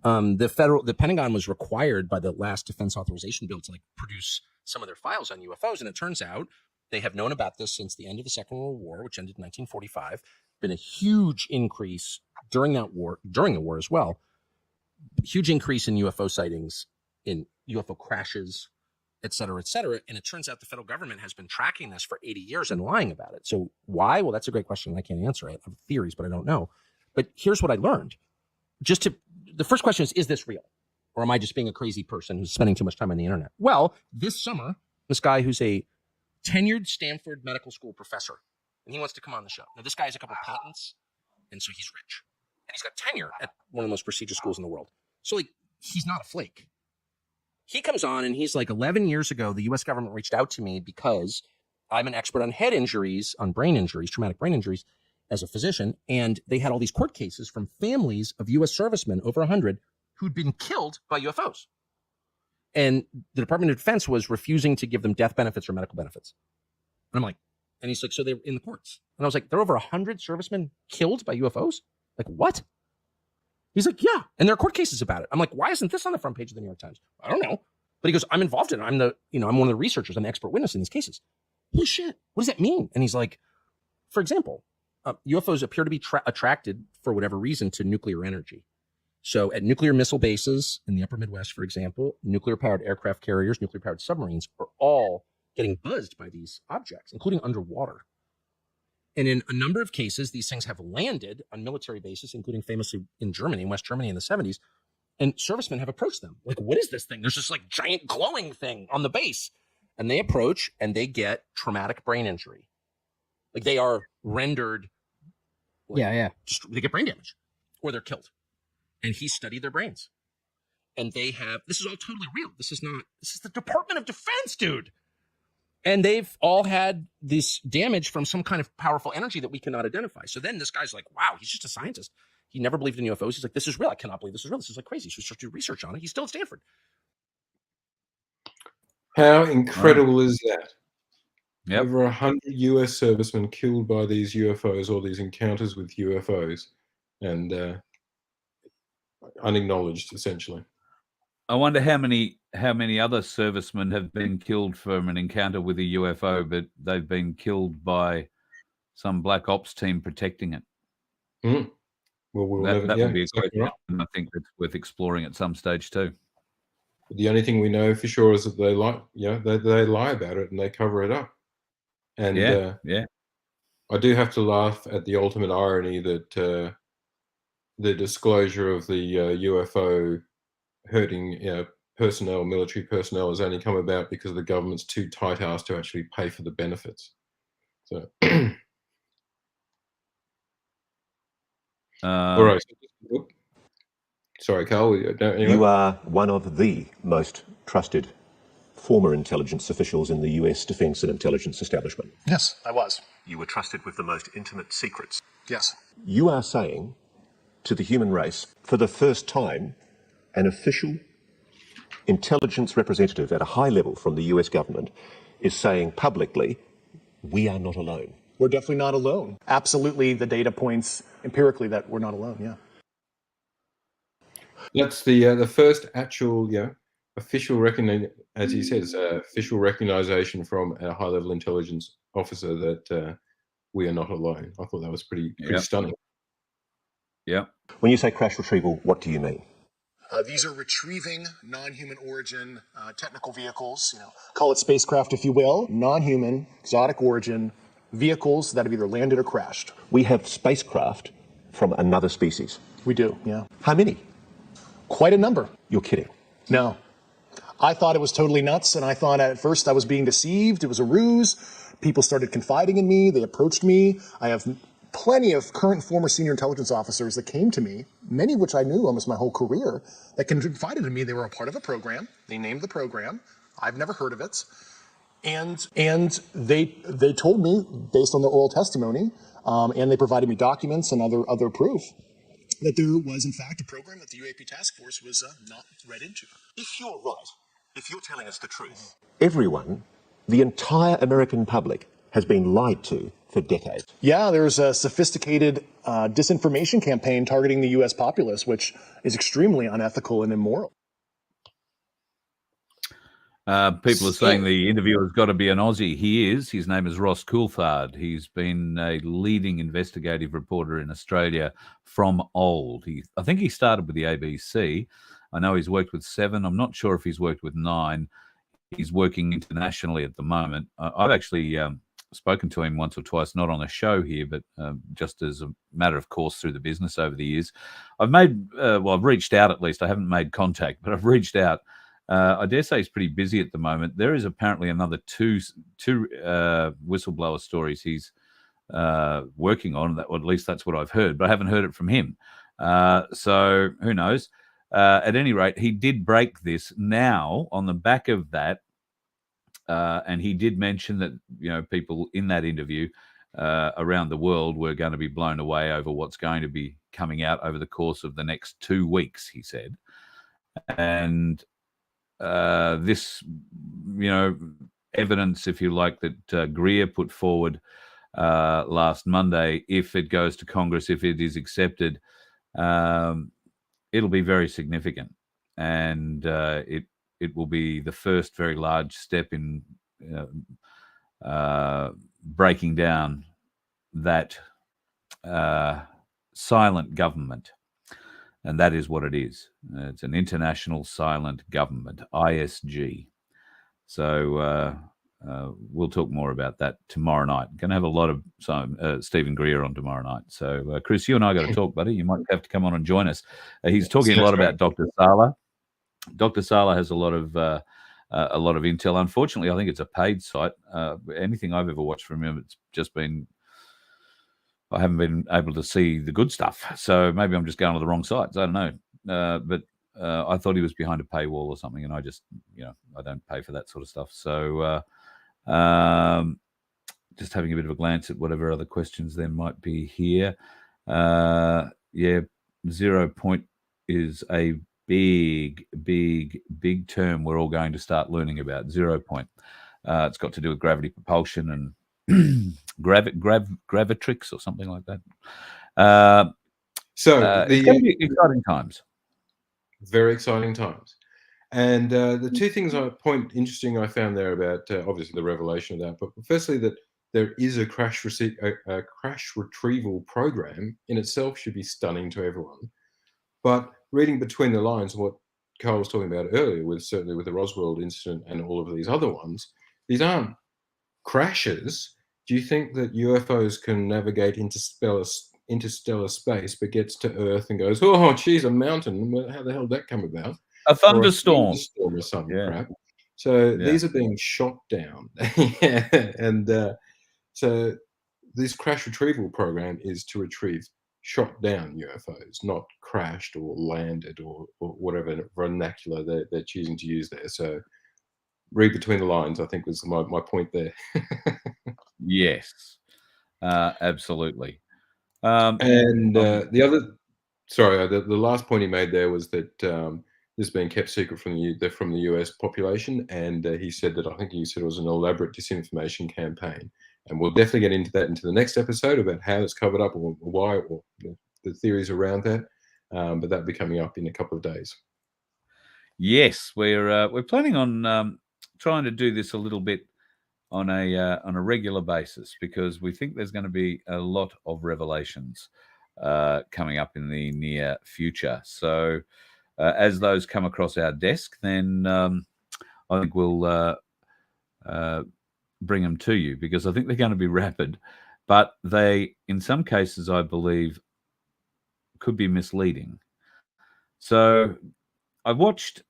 The Pentagon was required by the last defense authorization bill to like produce some of their files on UFOs. And it turns out they have known about this since the end of the Second World War, which ended in 1945. Been a huge increase during the war as well. Huge increase in UFO sightings, in UFO crashes, et cetera, et cetera. And it turns out the federal government has been tracking this for 80 years and lying about it. So why? Well, that's a great question. I can't answer it. I have theories, but I don't know. But here's what I learned. The first question is this real? Or am I just being a crazy person who's spending too much time on the internet? Well, this summer, this guy who's a tenured Stanford medical school professor, and he wants to come on the show. Now, this guy has a couple patents, and so he's rich. And he's got tenure at one of the most prestigious schools in the world. So, like, he's not a flake. He comes on, and he's like, 11 years ago, the U.S. government reached out to me because I'm an expert on head injuries, on brain injuries, traumatic brain injuries, as a physician, and they had all these court cases from families of U.S. servicemen, over 100, who'd been killed by UFOs. And the Department of Defense was refusing to give them death benefits or medical benefits. And I'm like, and he's like, so they're in the courts. And I was like, there are over 100 servicemen killed by UFOs? Like, what? He's like, yeah. And there are court cases about it. I'm like, why isn't this on the front page of the New York Times? I don't know. But he goes, I'm involved in it. I'm one of the researchers. I'm the expert witness in these cases. Holy shit. What does that mean? And he's like, for example, UFOs appear to be attracted, for whatever reason, to nuclear energy. So at nuclear missile bases in the upper Midwest, for example, nuclear-powered aircraft carriers, nuclear-powered submarines are all getting buzzed by these objects, including underwater. And in a number of cases, these things have landed on military bases, including famously in Germany, in West Germany in the 70s. And servicemen have approached them. Like, what is this thing? There's this like giant glowing thing on the base. And they approach and they get traumatic brain injury. Like they are rendered. Like, they get brain damage or they're killed. And he studied their brains. And they have, this is all totally real. This is the Department of Defense, dude. And they've all had this damage from some kind of powerful energy that we cannot identify. So then this guy's like, wow, he's just a scientist. He never believed in UFOs. He's like, this is real. I cannot believe this is real. This is like crazy. So he starts to do research on it. He's still at Stanford.
How incredible is that?
Yep.
Over 100 US servicemen killed by these UFOs or these encounters with UFOs, and unacknowledged, essentially.
I wonder how many other servicemen have been killed from an encounter with a UFO, but they've been killed by some black ops team protecting it.
Mm. Well,
that would be a question. Right. And I think that's worth exploring at some stage too.
The only thing we know for sure is that they lie about it and they cover it up. And I do have to laugh at the ultimate irony that the disclosure of the UFO hurting personnel, military personnel, has only come about because the government's too tight-assed to actually pay for the benefits. So, all right. Sorry, Carl.
You are one of the most trusted former intelligence officials in the US defense and intelligence establishment.
Yes, I was.
You were trusted with the most intimate secrets.
Yes.
You are saying to the human race, for the first time, an official intelligence representative at a high level from the US government is saying publicly, we are not alone.
We're definitely not alone. Absolutely, the data points empirically that we're not alone, yeah.
That's the first actual, official recognition, as he says, official recognition from a high-level intelligence officer that we are not alone. I thought that was pretty stunning.
Yeah.
When you say crash retrieval, what do you mean?
These are retrieving non-human origin technical vehicles, call it spacecraft if you will, non-human, exotic origin vehicles that have either landed or crashed.
We have spacecraft from another species.
We do, yeah.
How many?
Quite a number.
You're kidding.
No. I thought it was totally nuts, and I thought at first I was being deceived. It was a ruse. People started confiding in me. They approached me. I have plenty of current and former senior intelligence officers that came to me, many of which I knew almost my whole career, that confided in me. They were a part of a program. They named the program. I've never heard of it. And they told me, based on their oral testimony, and they provided me documents and other proof, that there was, in fact, a program that the UAP task force was not read into.
If you're right, if you're telling us the truth, everyone, the entire American public, has been lied to for decades.
Yeah, there's a sophisticated disinformation campaign targeting the U.S. populace, which is extremely unethical and immoral.
People are saying the interviewer's got to be an Aussie. He is. His name is Ross Coulthard. He's been a leading investigative reporter in Australia from old. I think he started with the ABC. I know he's worked with 7. I'm not sure if he's worked with 9. He's working internationally at the moment. I've actually spoken to him once or twice, not on a show here, but just as a matter of course through the business over the years. I've reached out at least. I haven't made contact, but I've reached out. I dare say he's pretty busy at the moment. There is apparently another two whistleblower stories he's working on, or at least that's what I've heard, but I haven't heard it from him. So who knows? At any rate, he did break this now on the back of that. And he did mention that, people in that interview around the world were going to be blown away over what's going to be coming out over the course of the next 2 weeks, he said. And this, evidence, if you like, that Greer put forward last Monday, if it goes to Congress, if it is accepted, it'll be very significant. And it will be the first very large step in breaking down that silent government. And that is what it is. It's an international silent government, ISG. So we'll talk more about that tomorrow night. Going to have a lot of Stephen Greer on tomorrow night. So, Chris, you and I got to talk, buddy. You might have to come on and join us. He's talking a lot about Dr. Sala. Dr. Sala has a lot of intel. Unfortunately, I think it's a paid site. Anything I've ever watched from him, it's just been, I haven't been able to see the good stuff. So maybe I'm just going to the wrong sites. I don't know. But I thought he was behind a paywall or something, and I just, I don't pay for that sort of stuff. So just having a bit of a glance at whatever other questions there might be here. 0 point is a big term we're all going to start learning about. 0 point. It's got to do with gravity propulsion and gravitrix or something like that. It's going to be exciting times.
Very exciting times. And the two things I found there about obviously the revelation of that, but firstly that there is a crash retrieval program in itself should be stunning to everyone. But reading between the lines of what Carl was talking about earlier, certainly with the Roswell incident and all of these other ones, these aren't crashes. Do you think that UFOs can navigate interstellar space, but gets to Earth and goes, oh, geez, a mountain. How the hell did that come about?
A thunderstorm.
Or some crap. So these are being shot down. And so this crash retrieval program is to retrieve shot down UFOs, not crashed or landed or whatever vernacular they're choosing to use there. So read between the lines, I think was my point there.
Yes, absolutely.
The last point he made there was that this has been kept secret from the US population, and he said that, I think he said it was an elaborate disinformation campaign. And we'll definitely get into that into the next episode about how it's covered up or why, or the theories around that. But that'll be coming up in a couple of days.
Yes, we're planning on trying to do this a little bit on a regular basis, because we think there's going to be a lot of revelations coming up in the near future. So as those come across our desk, then I think we'll bring them to you, because I think they're going to be rapid, but they, in some cases, I believe, could be misleading. So I've watched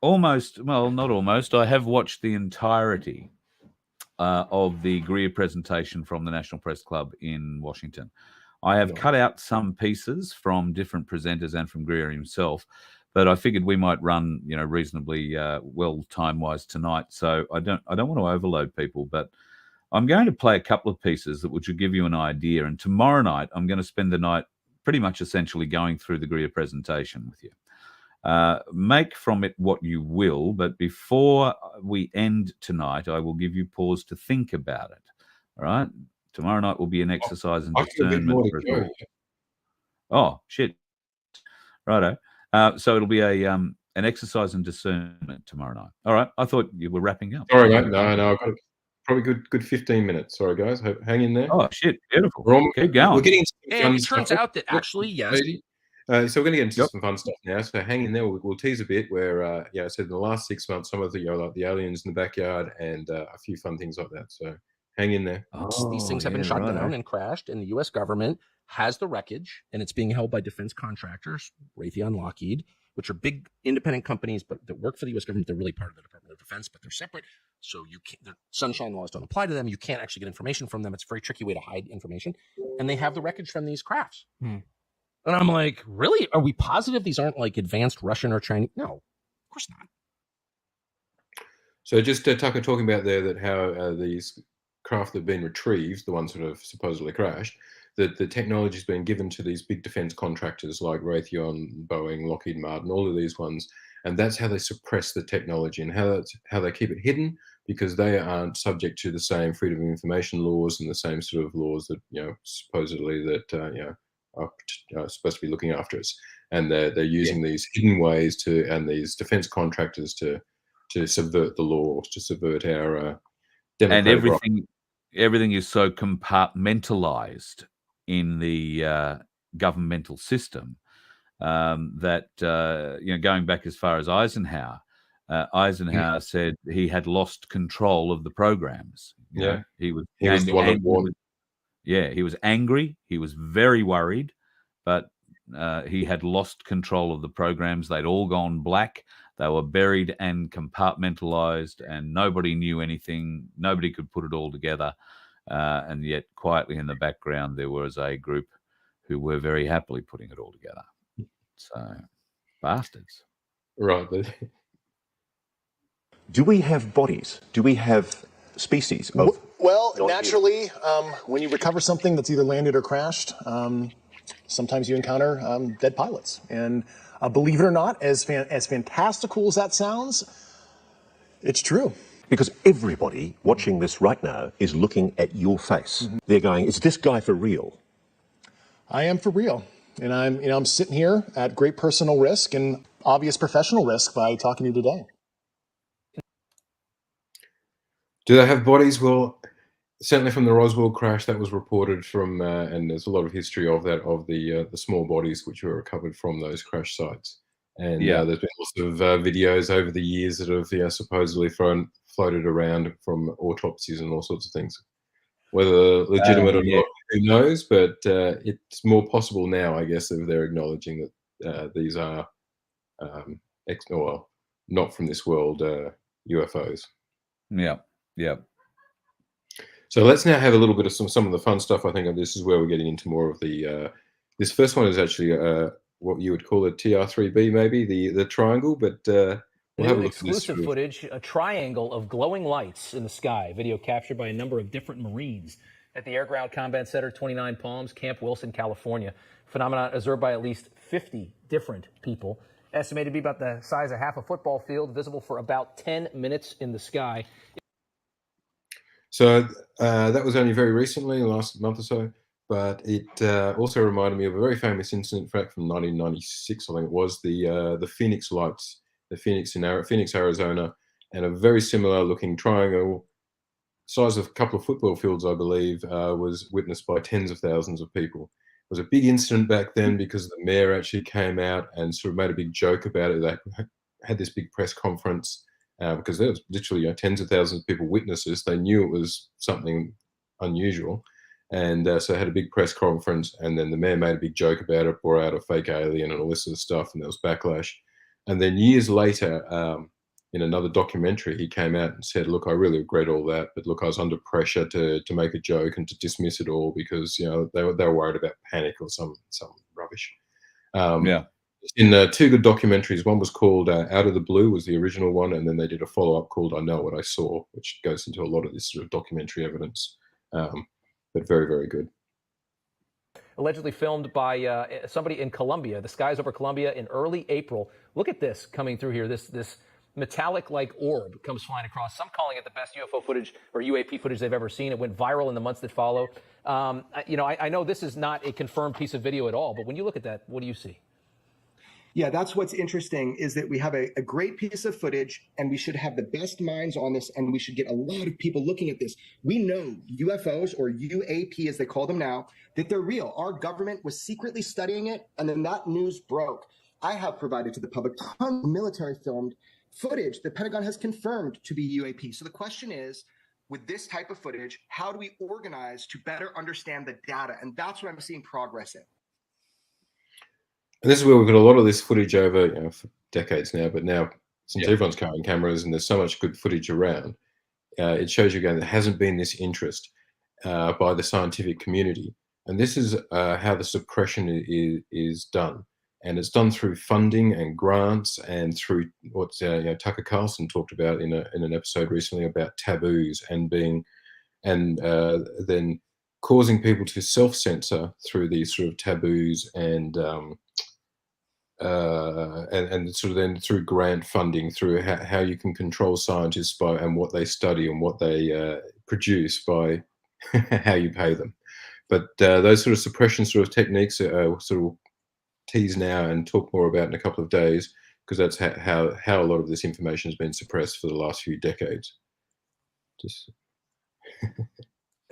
I have watched the entirety of the Greer presentation from the National Press Club in Washington. I have cut out some pieces from different presenters and from Greer himself, but I figured we might run, reasonably well time-wise tonight. So I don't want to overload people, but I'm going to play a couple of pieces that which will give you an idea. And tomorrow night, I'm going to spend the night pretty much essentially going through the Greer presentation with you. Make from it what you will, but before we end tonight, I will give you pause to think about it. All right? Tomorrow night will be an exercise in discernment. Oh, shit. Righto. So it'll be an exercise in discernment tomorrow night. All right. I thought you were wrapping up.
Sorry, mate. No, I've got probably good 15 minutes. Sorry, guys. Hang in there.
Oh, shit. Beautiful. Keep going.
We're getting
and it turns out that actually, yes.
So we're going to get into some fun stuff now. So hang in there. We'll tease a bit where, I said in the last 6 months, some of the, like the aliens in the backyard and a few fun things like that. So hang in there.
These things have been shot down and crashed, and the U.S. government has the wreckage, and it's being held by defense contractors, Raytheon, Lockheed, which are big independent companies, but that work for the U.S. government. They're really part of the Department of Defense, but they're separate. So their sunshine laws don't apply to them. You can't actually get information from them. It's a very tricky way to hide information. And they have the wreckage from these crafts. And I'm like, really? Are we positive these aren't like advanced Russian or Chinese? No, of course not.
So just Tucker talking about there that how these craft that have been retrieved, the ones that have supposedly crashed, that the technology has been given to these big defense contractors like Raytheon, Boeing, Lockheed Martin, all of these ones. And that's how they suppress the technology and how they keep it hidden, because they aren't subject to the same freedom of information laws and the same sort of laws that, supposedly that, are supposed to be looking after us. And they're using these hidden ways and these defense contractors to subvert the law, to subvert our democratic
and everything is so compartmentalized in the governmental system that going back as far as Eisenhower said he had lost control of the programs. He was angry. He was very worried, but he had lost control of the programs. They'd all gone black. They were buried and compartmentalized, and nobody knew anything. Nobody could put it all together. And yet, quietly in the background, there was a group who were very happily putting it all together. So, bastards.
Right.
Do we have bodies? Do we have species of...
Well, naturally, when you recover something that's either landed or crashed, sometimes you encounter dead pilots. And believe it or not, as fantastical as that sounds, it's true.
Because everybody watching this right now is looking at your face. They're going, is this guy for real?
I am for real. And I'm sitting here at great personal risk and obvious professional risk by talking to you today.
Do they have bodies? Well, certainly from the Roswell crash, that was reported from, and there's a lot of history of that, of the small bodies which were recovered from those crash sites. And there's been lots of videos over the years that have supposedly floated around from autopsies and all sorts of things. Whether legitimate or not, who knows? But it's more possible now, I guess, if they're acknowledging that these are not from this world UFOs.
Yeah.
So let's now have a little bit of some of the fun stuff. I think this is where we're getting into more of the. This first one is actually what you would call a TR3B, maybe the triangle, but we'll have a look
exclusive footage, a triangle of glowing lights in the sky. Video captured by a number of different Marines at the Air Ground Combat Center, 29 Palms, Camp Wilson, California. Phenomenon observed by at least 50 different people. Estimated to be about the size of half a football field, visible for about 10 minutes in the sky.
So that was only very recently, the last month or so. But it also reminded me of a very famous incident, in fact, from 1996, I think it was, the Phoenix lights, the Phoenix Arizona, and a very similar looking triangle, size of a couple of football fields, I believe, was witnessed by tens of thousands of people. It was a big incident back then because the mayor actually came out and sort of made a big joke about it. They had this big press conference because there was literally tens of thousands of people witnesses. They knew it was something unusual. And so they had a big press conference, and then the mayor made a big joke about it, brought out a fake alien and all this sort of stuff, and there was backlash. And then years later, in another documentary, he came out and said, "Look, I really regret all that, but look, I was under pressure to make a joke and to dismiss it all because they were worried about panic or some rubbish."
Yeah.
In two good documentaries, one was called "Out of the Blue" was the original one, and then they did a follow-up called "I Know What I Saw," which goes into a lot of this sort of documentary evidence. But very, very good.
Allegedly filmed by somebody in Colombia, the skies over Colombia in early April. Look at this coming through here. This metallic-like orb comes flying across. Some calling it the best UFO footage or UAP footage they've ever seen. It went viral in the months that follow. I know this is not a confirmed piece of video at all, but when you look at that, what do you see?
Yeah, that's what's interesting is that we have a great piece of footage and we should have the best minds on this and we should get a lot of people looking at this. We know UFOs or UAP as they call them now, that they're real. Our government was secretly studying it and then that news broke. I have provided to the public tons of military filmed footage the Pentagon has confirmed to be UAP. So the question is, with this type of footage, how do we organize to better understand the data? And that's what I'm seeing progress in.
And this is where we've got a lot of this footage over for decades now, but now since everyone's carrying cameras and there's so much good footage around, it shows you again there hasn't been this interest by the scientific community. And this is how the suppression is done. And it's done through funding and grants and through what Tucker Carlson talked about in an episode recently about taboos and then causing people to self-censor through these sort of taboos and sort of then through grant funding, through how you can control scientists by and what they study and what they produce by how you pay them. But those sort of suppression sort of techniques are sort of tease now and talk more about in a couple of days, because that's how a lot of this information has been suppressed for the last few decades.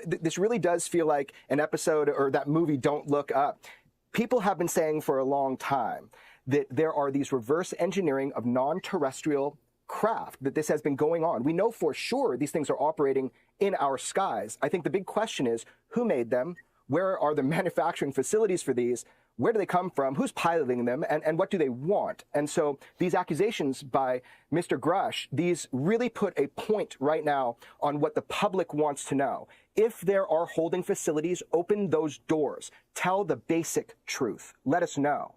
This really does feel like an episode or that movie Don't Look Up. People have been saying for a long time that there are these reverse engineering of non-terrestrial craft, that this has been going on. We know for sure these things are operating in our skies. I think the big question is, who made them? Where are the manufacturing facilities for these? Where do they come from? Who's piloting them? And what do they want? And so these accusations by Mr. Grush, these really put a point right now on what the public wants to know. If there are holding facilities, open those doors. Tell the basic truth. Let us know.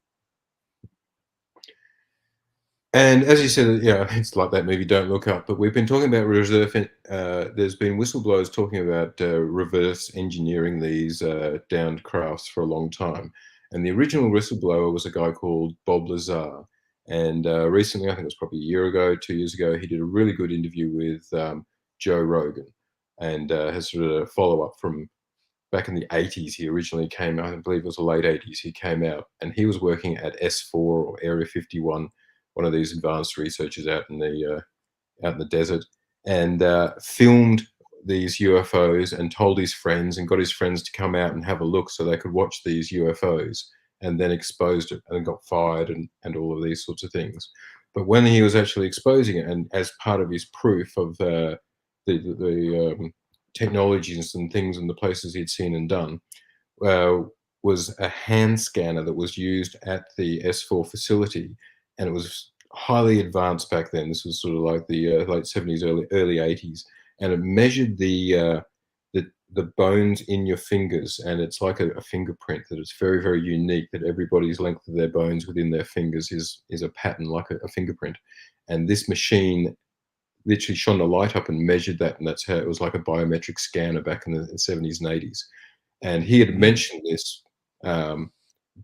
And as you said, it's like that movie Don't Look Up, but we've been talking about there's been whistleblowers talking about reverse engineering these downed crafts for a long time. And the original whistleblower was a guy called Bob Lazar. And recently, I think it was probably a year ago, 2 years ago, he did a really good interview with Joe Rogan, and has sort of a follow-up from back in the 80s. He originally came out, I believe it was the late 80s, he came out, and he was working at S4 or Area 51, one of these advanced researchers out in the desert, and filmed these UFOs and told his friends and got his friends to come out and have a look so they could watch these UFOs, and then exposed it and got fired and all of these sorts of things. But when he was actually exposing it, and as part of his proof of the technologies and things and the places he'd seen and done, was a hand scanner that was used at the S4 facility, and it was highly advanced back then. This was sort of like the late 70s, early 80s, and it measured the bones in your fingers, and it's like a fingerprint that is very, very unique, that everybody's length of their bones within their fingers is a pattern like a fingerprint. And this machine literally shone the light up and measured that, and that's how it was like a biometric scanner back in the 70s and 80s. And he had mentioned this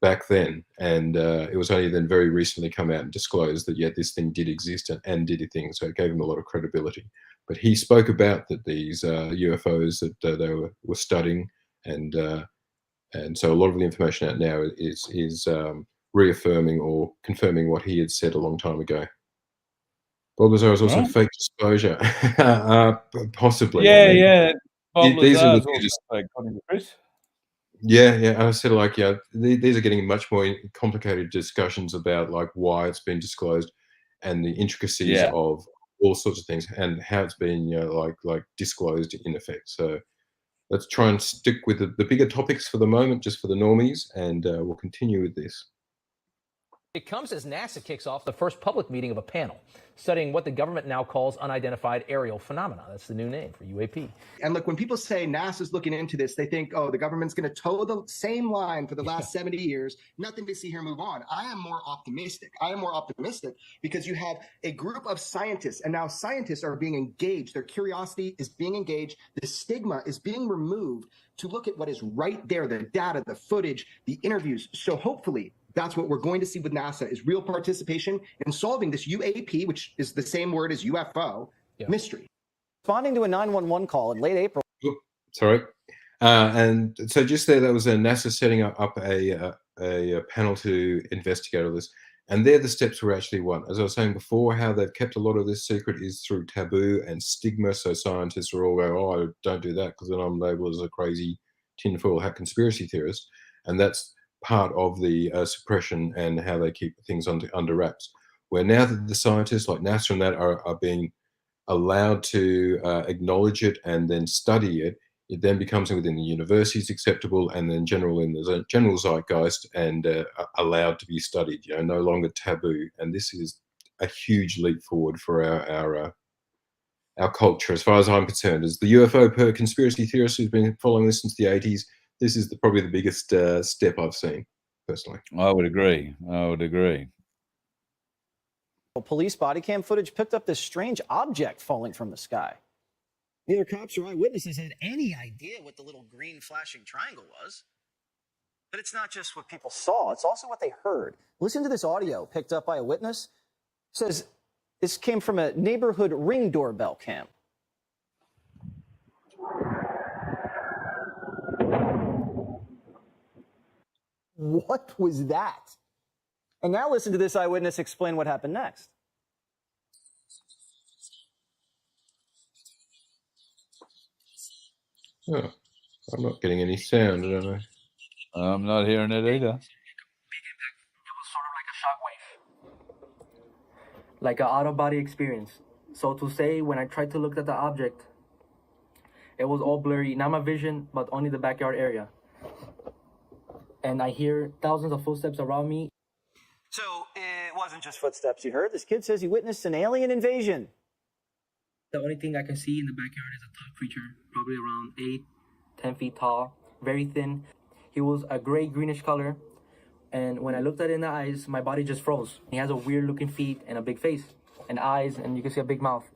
back then, and it was only then very recently come out and disclosed that, yeah, this thing did exist and did a thing, so it gave him a lot of credibility. But he spoke about that these UFOs that they were studying, and so a lot of the information out now is reaffirming or confirming what he had said a long time ago. Bob Lazar is also fake disclosure, possibly.
Yeah,
I mean,
yeah. Bob
these are
Lazar's
the
also
just,
fake, according to Chris.
yeah. I said, like, yeah, these are getting much more complicated discussions about like why it's been disclosed and the intricacies of all sorts of things and how it's been, like disclosed in effect. So let's try and stick with the bigger topics for the moment, just for the normies, and we'll continue with this.
It comes as NASA kicks off the first public meeting of a panel studying what the government now calls unidentified aerial phenomena. That's the new name for UAP.
And look, when people say NASA's looking into this, they think, oh, the government's going to toe the same line for the last 70 years. Nothing to see here, move on. I am more optimistic. Because you have a group of scientists, and now scientists are being engaged. Their curiosity is being engaged. The stigma is being removed to look at what is right there, the data, the footage, the interviews. So hopefully, that's what we're going to see with NASA is real participation in solving this UAP, which is the same word as UFO, mystery.
Responding to a 911 call in late April.
Oops, sorry. And so just there, that was NASA setting up a panel to investigate all this. And there the steps were actually one. As I was saying before, how they've kept a lot of this secret is through taboo and stigma. So scientists are all going, oh, I don't do that because then I'm labeled as a crazy tinfoil hat conspiracy theorist. And that's part of the suppression and how they keep things under wraps. Where now that the scientists like NASA and that are being allowed to acknowledge it and then study it, it then becomes within the universities acceptable and then in the general zeitgeist and allowed to be studied. No longer taboo. And this is a huge leap forward for our culture, as far as I'm concerned. As the UFO conspiracy theorist who's been following this since the 80s, this is probably the biggest step I've seen, personally.
I would agree.
Police body cam footage picked up this strange object falling from the sky. Neither cops or eyewitnesses had any idea what the little green flashing triangle was. But it's not just what people saw, it's also what they heard. Listen to this audio picked up by a witness. It says this came from a neighborhood Ring doorbell cam. What was that? And now listen to this eyewitness explain what happened next.
Oh, I'm not getting any sound, I don't know.
I'm not hearing it either.
Like an out-of-body experience. So to say, when I tried to look at the object, it was all blurry, not my vision, but only the backyard area. And I hear thousands of footsteps around me.
So it wasn't just footsteps you heard. This kid says he witnessed an alien invasion.
The only thing I can see in the backyard is a tall creature, probably around 8-10 feet tall, very thin. He was a gray-greenish color. And when I looked at it in the eyes, my body just froze. He has a weird-looking feet and a big face and eyes, and you can see a big mouth.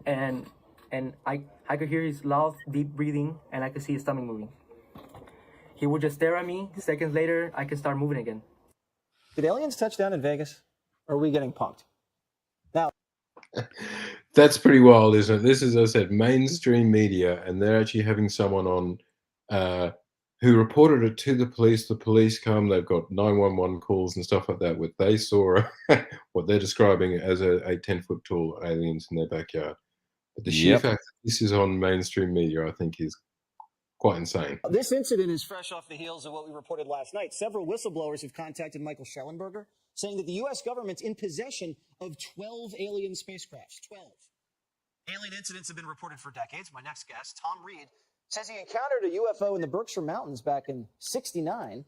And I could hear his loud, deep breathing, and I could see his stomach moving. He would just stare at me. Seconds later, I could start moving again.
Did aliens touch down in Vegas? Or are we getting punked? Now,
that's pretty wild, isn't it? This is, as I said, mainstream media, and they're actually having someone on who reported it to the police. The police come, they've got 911 calls and stuff like that, where they saw what they're describing as a 10-foot tall aliens in their backyard. But the sheer fact that this is on mainstream media, I think, is quite insane.
This incident is fresh off the heels of what we reported last night. Several whistleblowers have contacted Michael Schellenberger, saying that the U.S. government's in possession of 12 alien spacecrafts. 12. Alien incidents have been reported for decades. My next guest, Tom Reed, says he encountered a UFO in the Berkshire Mountains back in '69.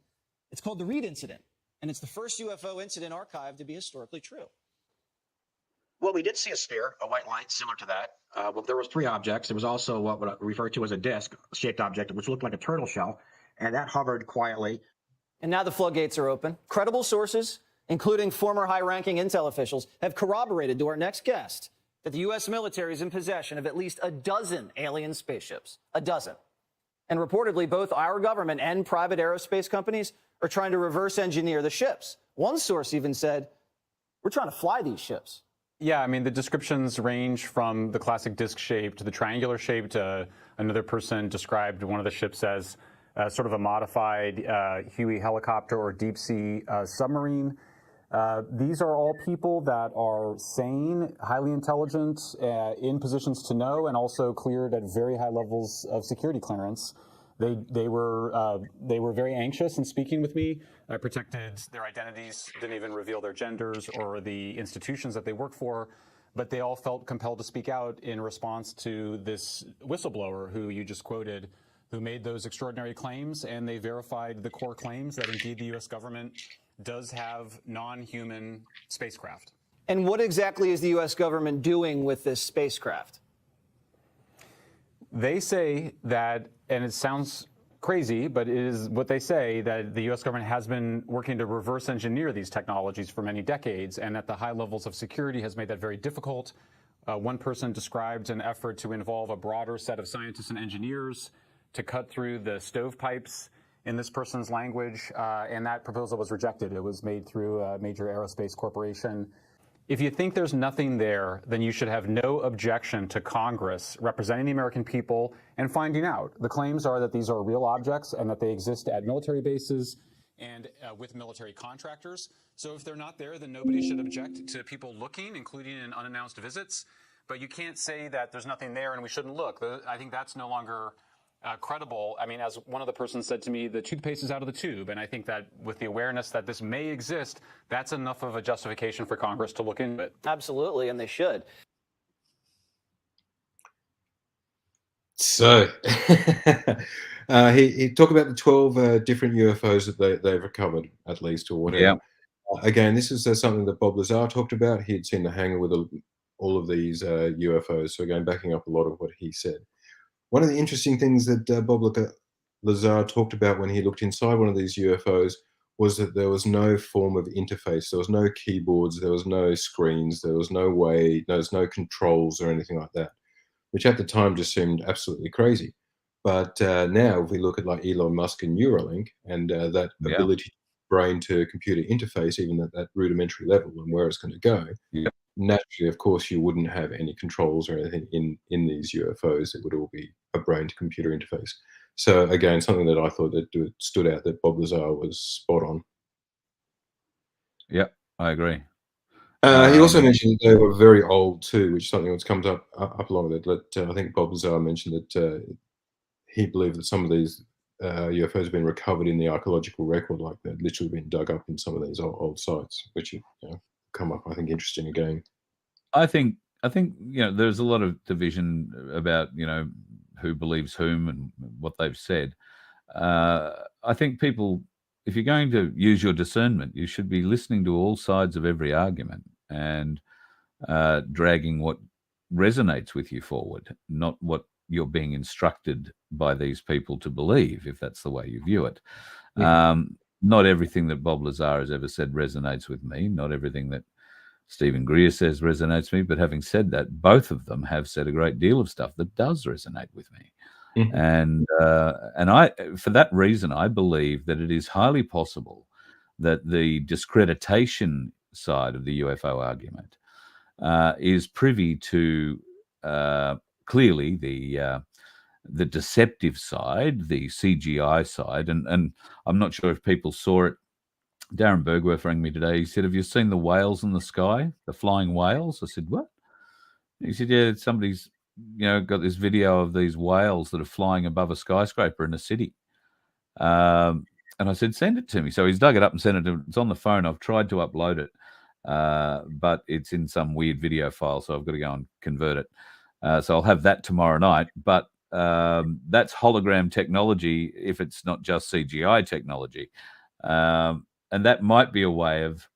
It's called the Reed Incident, and it's the first UFO incident archived to be historically true.
Well, we did see a sphere, a white light similar to that. Well, there was 3 objects. There was also what I refer to as a disc-shaped object, which looked like a turtle shell, and that hovered quietly.
And now the floodgates are open. Credible sources, including former high-ranking intel officials, have corroborated to our next guest that the U.S. military is in possession of at least a dozen alien spaceships. A dozen. And reportedly, both our government and private aerospace companies are trying to reverse engineer the ships. One source even said, we're trying to fly these ships.
Yeah, I mean, the descriptions range from the classic disc shape to the triangular shape to another person described one of the ships as sort of a modified Huey helicopter or deep sea submarine. These are all people that are sane, highly intelligent, in positions to know, and also cleared at very high levels of security clearance. They were very anxious in speaking with me. I protected their identities, didn't even reveal their genders or the institutions that they work for, but they all felt compelled to speak out in response to this whistleblower who you just quoted, who made those extraordinary claims, and they verified the core claims that indeed the U.S. government does have non-human spacecraft.
And what exactly is the U.S. government doing with this spacecraft?
They say that, and it sounds crazy, but it is what they say, that the U.S. government has been working to reverse engineer these technologies for many decades, and that the high levels of security has made that very difficult. One person described an effort to involve a broader set of scientists and engineers to cut through the stovepipes in this person's language, and that proposal was rejected. It was made through a major aerospace corporation. If you think there's nothing there, then you should have no objection to Congress representing the American people and finding out. The claims are that these are real objects and that they exist at military bases and with military contractors. So if they're not there, then nobody should object to people looking, including in unannounced visits. But you can't say that there's nothing there and we shouldn't look. I think that's no longer credible. I mean, as one of the persons said to me, the toothpaste is out of the tube. And I think that with the awareness that this may exist, that's enough of a justification for Congress to look into it.
Absolutely, and they should.
So he talked about the 12 different UFOs that they've recovered, at least, or whatever.
Yeah.
Again, this is something that Bob Lazar talked about. He'd seen the hangar with all of these UFOs. So again, backing up a lot of what he said. One of the interesting things that Bob Lazar talked about when he looked inside one of these UFOs was that there was no form of interface. There was no keyboards, there was no screens, there was no controls or anything like that, which at the time just seemed absolutely crazy. But now, if we look at like Elon Musk and Neuralink and that ability brain to computer interface, even at that rudimentary level and where it's going to go, naturally, of course, you wouldn't have any controls or anything in these UFOs. It would all be a brain-to-computer interface. So again, something that I thought that stood out that Bob Lazar was spot on.
Yep, I agree.
He also mentioned they were very old too, which is something that's come up along that. I think Bob Lazar mentioned that he believed that some of these UFOs have been recovered in the archaeological record, like they've literally been dug up in some of these old sites, which come up, I think, interesting again.
I think there's a lot of division about who believes whom and what they've said. I think people, if you're going to use your discernment, you should be listening to all sides of every argument and dragging what resonates with you forward, not what you're being instructed by these people to believe, if that's the way you view it. Not everything that Bob Lazar has ever said resonates with me. Not everything that Stephen Greer says resonates with me. But having said that, both of them have said a great deal of stuff that does resonate with me. And I, for that reason, I believe that it is highly possible that the discreditation side of the UFO argument is privy to clearly the deceptive side, the CGI side, and I'm not sure if people saw it. Darren Bergworth rang me today. He said, "Have you seen the whales in the sky, the flying whales?" I said, "What?" He said, "Yeah, somebody's got this video of these whales that are flying above a skyscraper in a city." And I said, "Send it to me." So he's dug it up and sent it to me. It's on the phone. I've tried to upload it, but it's in some weird video file, so I've got to go and convert it. So I'll have that tomorrow night. But that's hologram technology if it's not just CGI technology. And that might be a way of,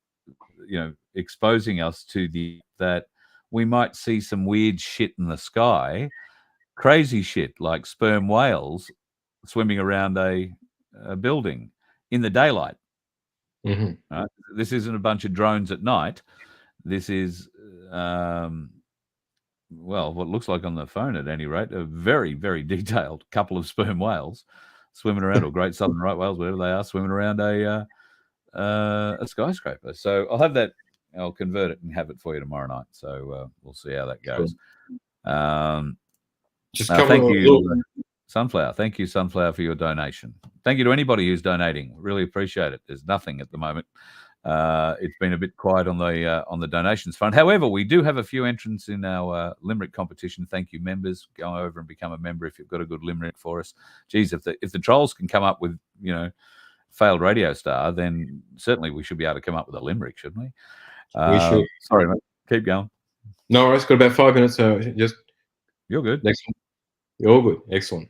exposing us to that we might see some weird shit in the sky, crazy shit like sperm whales swimming around a building in the daylight. This isn't a bunch of drones at night. This is well, what looks like on the phone at any rate, a very, very detailed couple of sperm whales swimming around, or great southern right whales, whatever they are, swimming around a skyscraper. So I'll have that. I'll convert it and have it for you tomorrow night. So we'll see how that goes. Thank you, Sunflower. Thank you, Sunflower, for your donation. Thank you to anybody who's donating. Really appreciate it. There's nothing at the moment. It's been a bit quiet on the donations front. However, we do have a few entrants in our limerick competition. Thank you, members. Go over and become a member if you've got a good limerick for us. Geez, if the trolls can come up with failed radio star, then certainly we should be able to come up with a limerick, shouldn't we?
We should.
Sorry, mate. Keep going.
No, it's got about 5 minutes. So
you're good.
Next one. You're good. Excellent.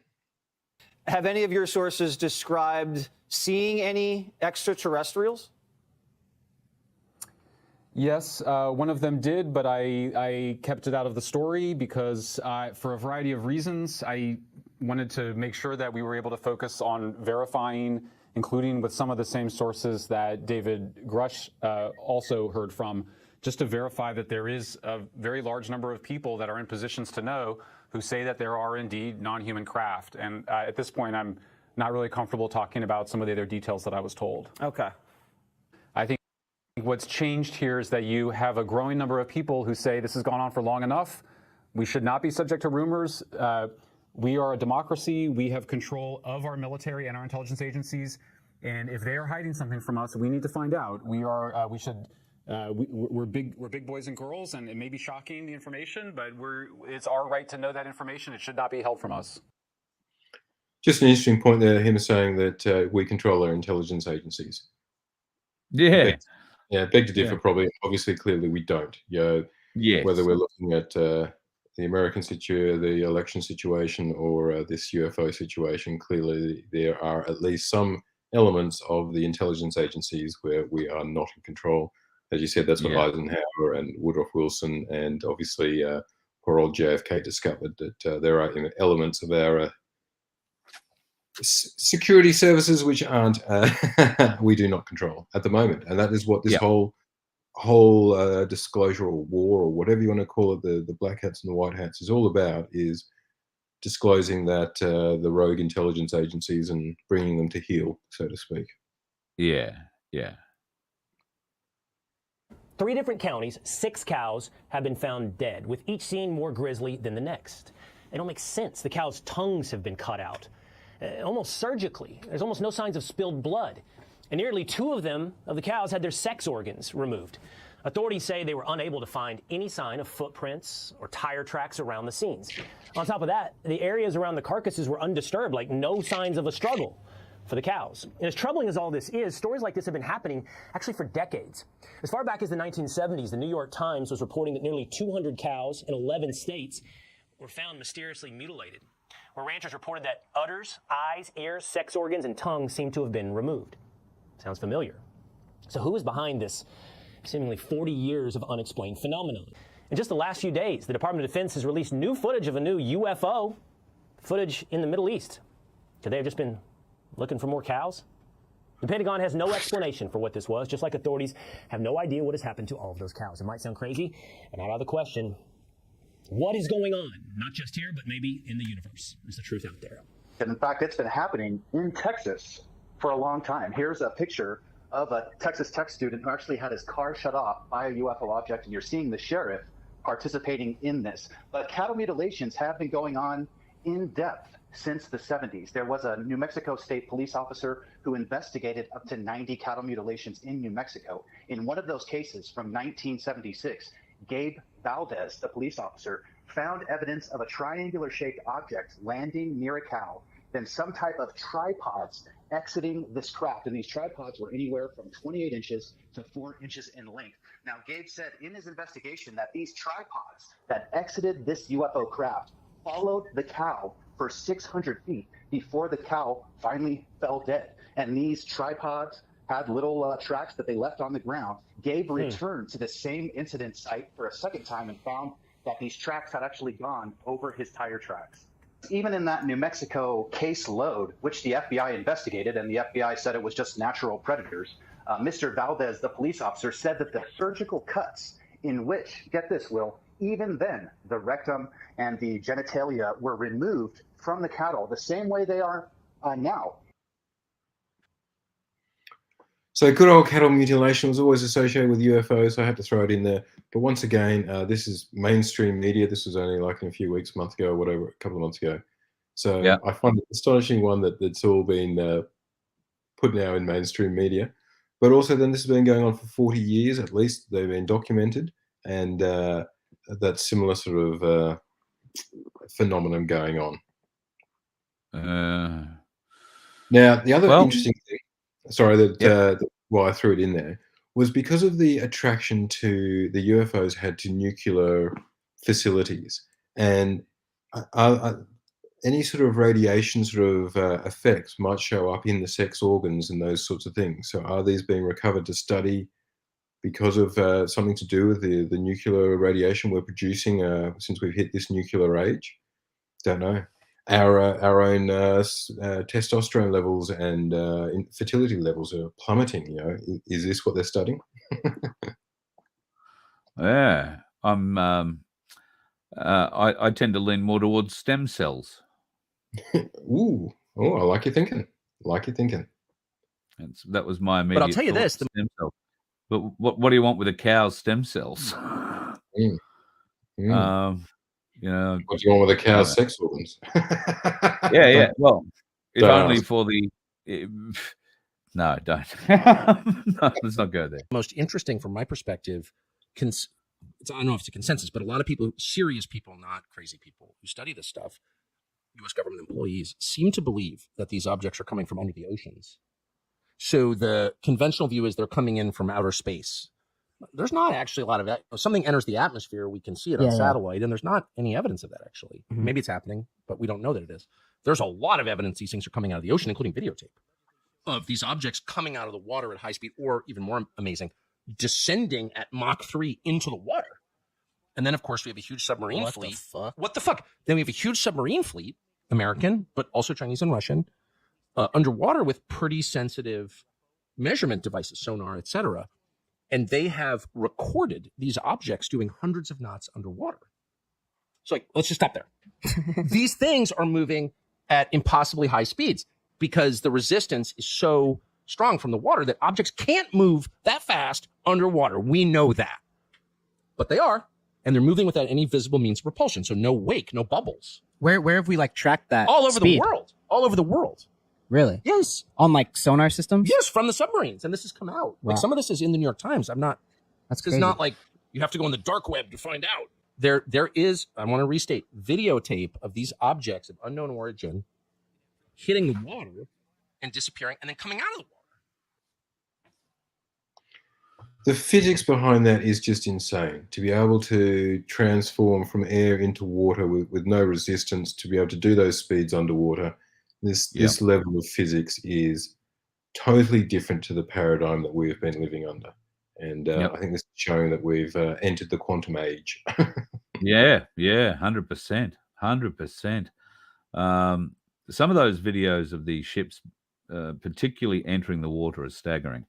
Have any of your sources described seeing any extraterrestrials?
Yes, one of them did, but I kept it out of the story because for a variety of reasons, I wanted to make sure that we were able to focus on verifying, including with some of the same sources that David Grush also heard from, just to verify that there is a very large number of people that are in positions to know who say that there are indeed non-human craft. And at this point, I'm not really comfortable talking about some of the other details that I was told.
Okay.
I think what's changed here is that you have a growing number of people who say this has gone on for long enough. We should not be subject to rumors. We are a democracy. We have control of our military and our intelligence agencies. And if they are hiding something from us, we need to find out. We're big boys and girls, and it may be shocking, the information, but it's our right to know that information. It should not be held from us.
Just an interesting point there, him saying that we control our intelligence agencies.
Yeah.
Beg to differ, probably. Obviously, clearly, we don't.
Yes.
Whether we're looking at the American situation, the election situation, or this UFO situation, clearly there are at least some elements of the intelligence agencies where we are not in control. As you said, that's what Eisenhower and Woodrow Wilson and obviously poor old JFK discovered, that there are elements of our security services which aren't we do not control at the moment, and that is what this whole disclosure or war or whatever you want to call it, the black hats and the white hats, is all about, is disclosing that the rogue intelligence agencies and bringing them to heel, so to speak.
Yeah.
3 different counties, 6 cows have been found dead, with each scene more grisly than the next. It don't make sense. The cows' tongues have been cut out, almost surgically. There's almost no signs of spilled blood. And nearly 2 of the cows had their sex organs removed. Authorities say they were unable to find any sign of footprints or tire tracks around the scenes. On top of that, the areas around the carcasses were undisturbed, like no signs of a struggle for the cows. And as troubling as all this is, stories like this have been happening actually for decades. As far back as the 1970s, the New York Times was reporting that nearly 200 cows in 11 states were found mysteriously mutilated, where ranchers reported that udders, eyes, ears, sex organs, and tongues seemed to have been removed. Sounds familiar. So who is behind this seemingly 40 years of unexplained phenomenon? In just the last few days, the Department of Defense has released new footage of a new UFO, footage in the Middle East. Could they have just been looking for more cows? The Pentagon has no explanation for what this was, just like authorities have no idea what has happened to all of those cows. It might sound crazy, and not out of the question, what is going on? Not just here, but maybe in the universe. Is the truth out there?
And in fact, it's been happening in Texas for a long time. Here's a picture of a Texas Tech student who actually had his car shut off by a UFO object, and you're seeing the sheriff participating in this. But cattle mutilations have been going on in depth since the 70s. There was a New Mexico state police officer who investigated up to 90 cattle mutilations in New Mexico. In one of those cases from 1976, Gabe Valdez, the police officer, found evidence of a triangular-shaped object landing near a cow, then some type of tripods exiting this craft. And these tripods were anywhere from 28 inches to 4 inches in length. Now, Gabe said in his investigation that these tripods that exited this UFO craft followed the cow for 600 feet before the cow finally fell dead. And these tripods had little tracks that they left on the ground. Gabe returned to the same incident site for a second time and found that these tracks had actually gone over his tire tracks. Even in that New Mexico case load, which the FBI investigated, and the FBI said it was just natural predators, Mr. Valdez, the police officer, said that the surgical cuts in which, get this, Will, even then, the rectum and the genitalia were removed from the cattle the same way they are now.
So good old cattle mutilation was always associated with UFOs. So I had to throw it in there. But once again, this is mainstream media. This was only like in a few weeks, a month ago, or whatever, a couple of months ago. So
Yeah.
I find it astonishing, one, that's all been put now in mainstream media. But also then this has been going on for 40 years at least. They've been documented. And that similar sort of phenomenon going on. Now, the other interesting thing, sorry, that why I threw it in there, was because of the attraction to the UFOs had to nuclear facilities, and any sort of radiation sort of effects might show up in the sex organs and those sorts of things. So are these being recovered to study because of something to do with the nuclear radiation we're producing since we've hit this nuclear age? Don't know. Our own testosterone levels and fertility levels are plummeting. You know, is this what they're studying?
Yeah, I tend to lean more towards stem cells.
Ooh, oh, I like your thinking.
That was my immediate.
But I'll tell you this:
stem cells. But what do you want with a cow's stem cells? You know,
what do you want with a cow's sex organs?
yeah. Well, if
don't
only
ask.
for the. No, don't. No, let's not go there.
Most interesting from my perspective, I don't know if it's a consensus, but a lot of people, serious people, not crazy people, who study this stuff, U.S. government employees, seem to believe that these objects are coming from under the oceans. So the conventional view is they're coming in from outer space. There's not actually a lot of that. Something enters the atmosphere, we can see it on satellite, and there's not any evidence of that, actually.
Mm-hmm.
Maybe it's happening, but we don't know that it is. There's a lot of evidence these things are coming out of the ocean, including videotape of these objects coming out of the water at high speed, or even more amazing, descending at Mach 3 into the water. And then, of course, we have a huge submarine fleet. What the fuck? Then we have a huge submarine fleet, American, but also Chinese and Russian, underwater with pretty sensitive measurement devices, sonar, etc. And they have recorded these objects doing hundreds of knots underwater. So, like, let's just stop there. These things are moving at impossibly high speeds because the resistance is so strong from the water that objects can't move that fast underwater. We know that. But they are, and they're moving without any visible means of propulsion. So no wake, no bubbles.
Where have we like tracked that?
All over
speed?
the world. All over the world.
Really?
Yes.
On like sonar systems?
Yes, from the submarines. And this has come out.
Wow.
Like some of this is in the New York Times. It's not like you have to go on the dark web to find out. There is, I want to restate, videotape of these objects of unknown origin hitting the water and disappearing and then coming out of the water.
The physics behind that is just insane. To be able to transform from air into water with no resistance, to be able to do those speeds underwater, this level of physics is totally different to the paradigm that we've been living under. And I think this is showing that we've entered the quantum age.
Yeah, 100%. 100%. Some of those videos of these ships, particularly entering the water, are staggering.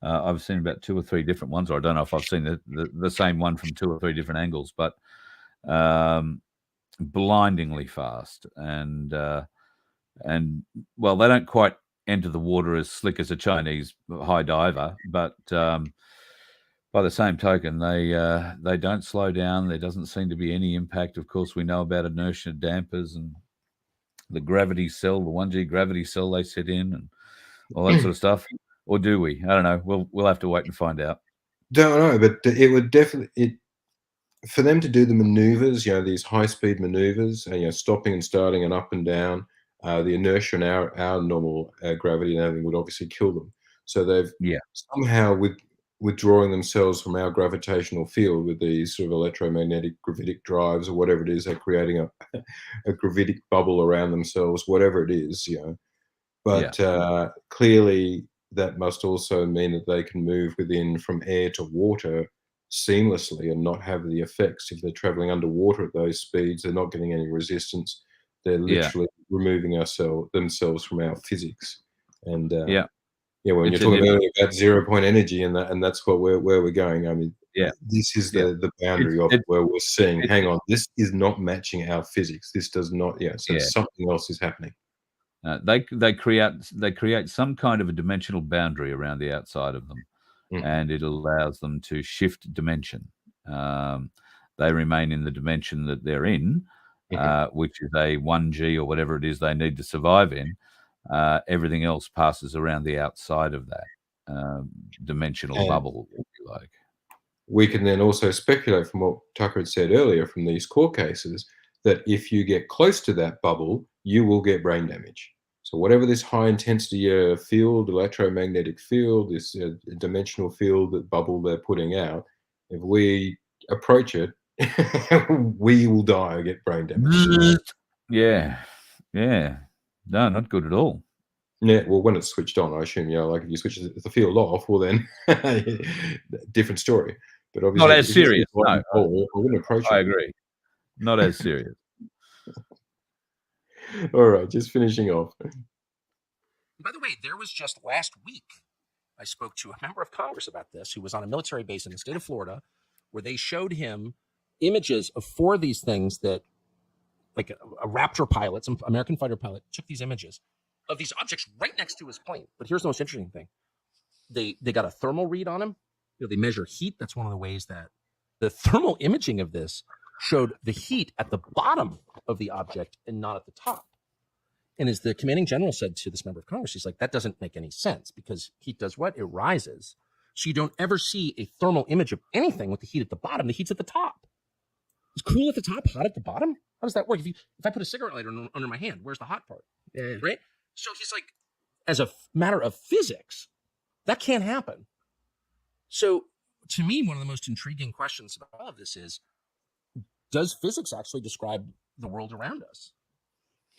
I've seen about 2 or 3 different ones, or I don't know if I've seen the same one from 2 or 3 different angles, but blindingly fast. And well, they don't quite enter the water as slick as a Chinese high diver, but by the same token, they don't slow down. There doesn't seem to be any impact. Of course, we know about inertia dampers and the gravity cell, the 1G gravity cell they sit in, and all that sort of stuff. Or do we? I don't know. We'll have to wait and find out.
Don't know, but it would definitely for them to do the maneuvers, these high-speed maneuvers, stopping and starting and up and down, the inertia and our normal gravity and everything would obviously kill them. So they've somehow withdrawing themselves from our gravitational field with these sort of electromagnetic gravitic drives or whatever it is, they're creating a gravitic bubble around themselves, whatever it is, But clearly that must also mean that they can move from air to water seamlessly and not have the effects. If they're traveling underwater at those speeds, they're not getting any resistance. They're literally removing themselves from our physics. And when you're talking earlier about 0 point energy and that's where we're going. I mean,
Yeah.
This is the boundary of it, where we're saying, hang on, this is not matching our physics. This does not, so something else is happening.
They create some kind of a dimensional boundary around the outside of them, and it allows them to shift dimension. They remain in the dimension that they're in, which is a 1G or whatever it is they need to survive in. Everything else passes around the outside of that dimensional bubble, if you like.
We can then also speculate from what Tucker had said earlier from these court cases that if you get close to that bubble, you will get brain damage. So whatever this high intensity field, electromagnetic field, this dimensional field, that bubble they're putting out, if we approach it, we will die or get brain damage.
Yeah. No, not good at all.
Yeah, well, when it's switched on, I assume, like if you switch the field off, well then, different story. But obviously,
not as serious. No,
I wouldn't approach it.
I agree. Not as serious.
All right, just finishing off.
By the way, there was just last week, I spoke to a member of Congress about this who was on a military base in the state of Florida, where they showed him images of 4 of these things that, like a Raptor pilot, some American fighter pilot, took these images of these objects right next to his plane. But here's the most interesting thing. They got a thermal read on him. They measure heat. That's one of the ways that the thermal imaging of this showed the heat at the bottom of the object and not at the top. And as the commanding general said to this member of Congress, he's like, that doesn't make any sense, because heat does what? It rises. So you don't ever see a thermal image of anything with the heat at the bottom. The heat's at the top. It's cool at the top, hot at the bottom. How does that work? If I put a cigarette lighter under my hand, where's the hot part? Yeah. Right? So he's like, as a matter of physics, that can't happen. So to me, one of the most intriguing questions about all of this is, does physics actually describe the world around us?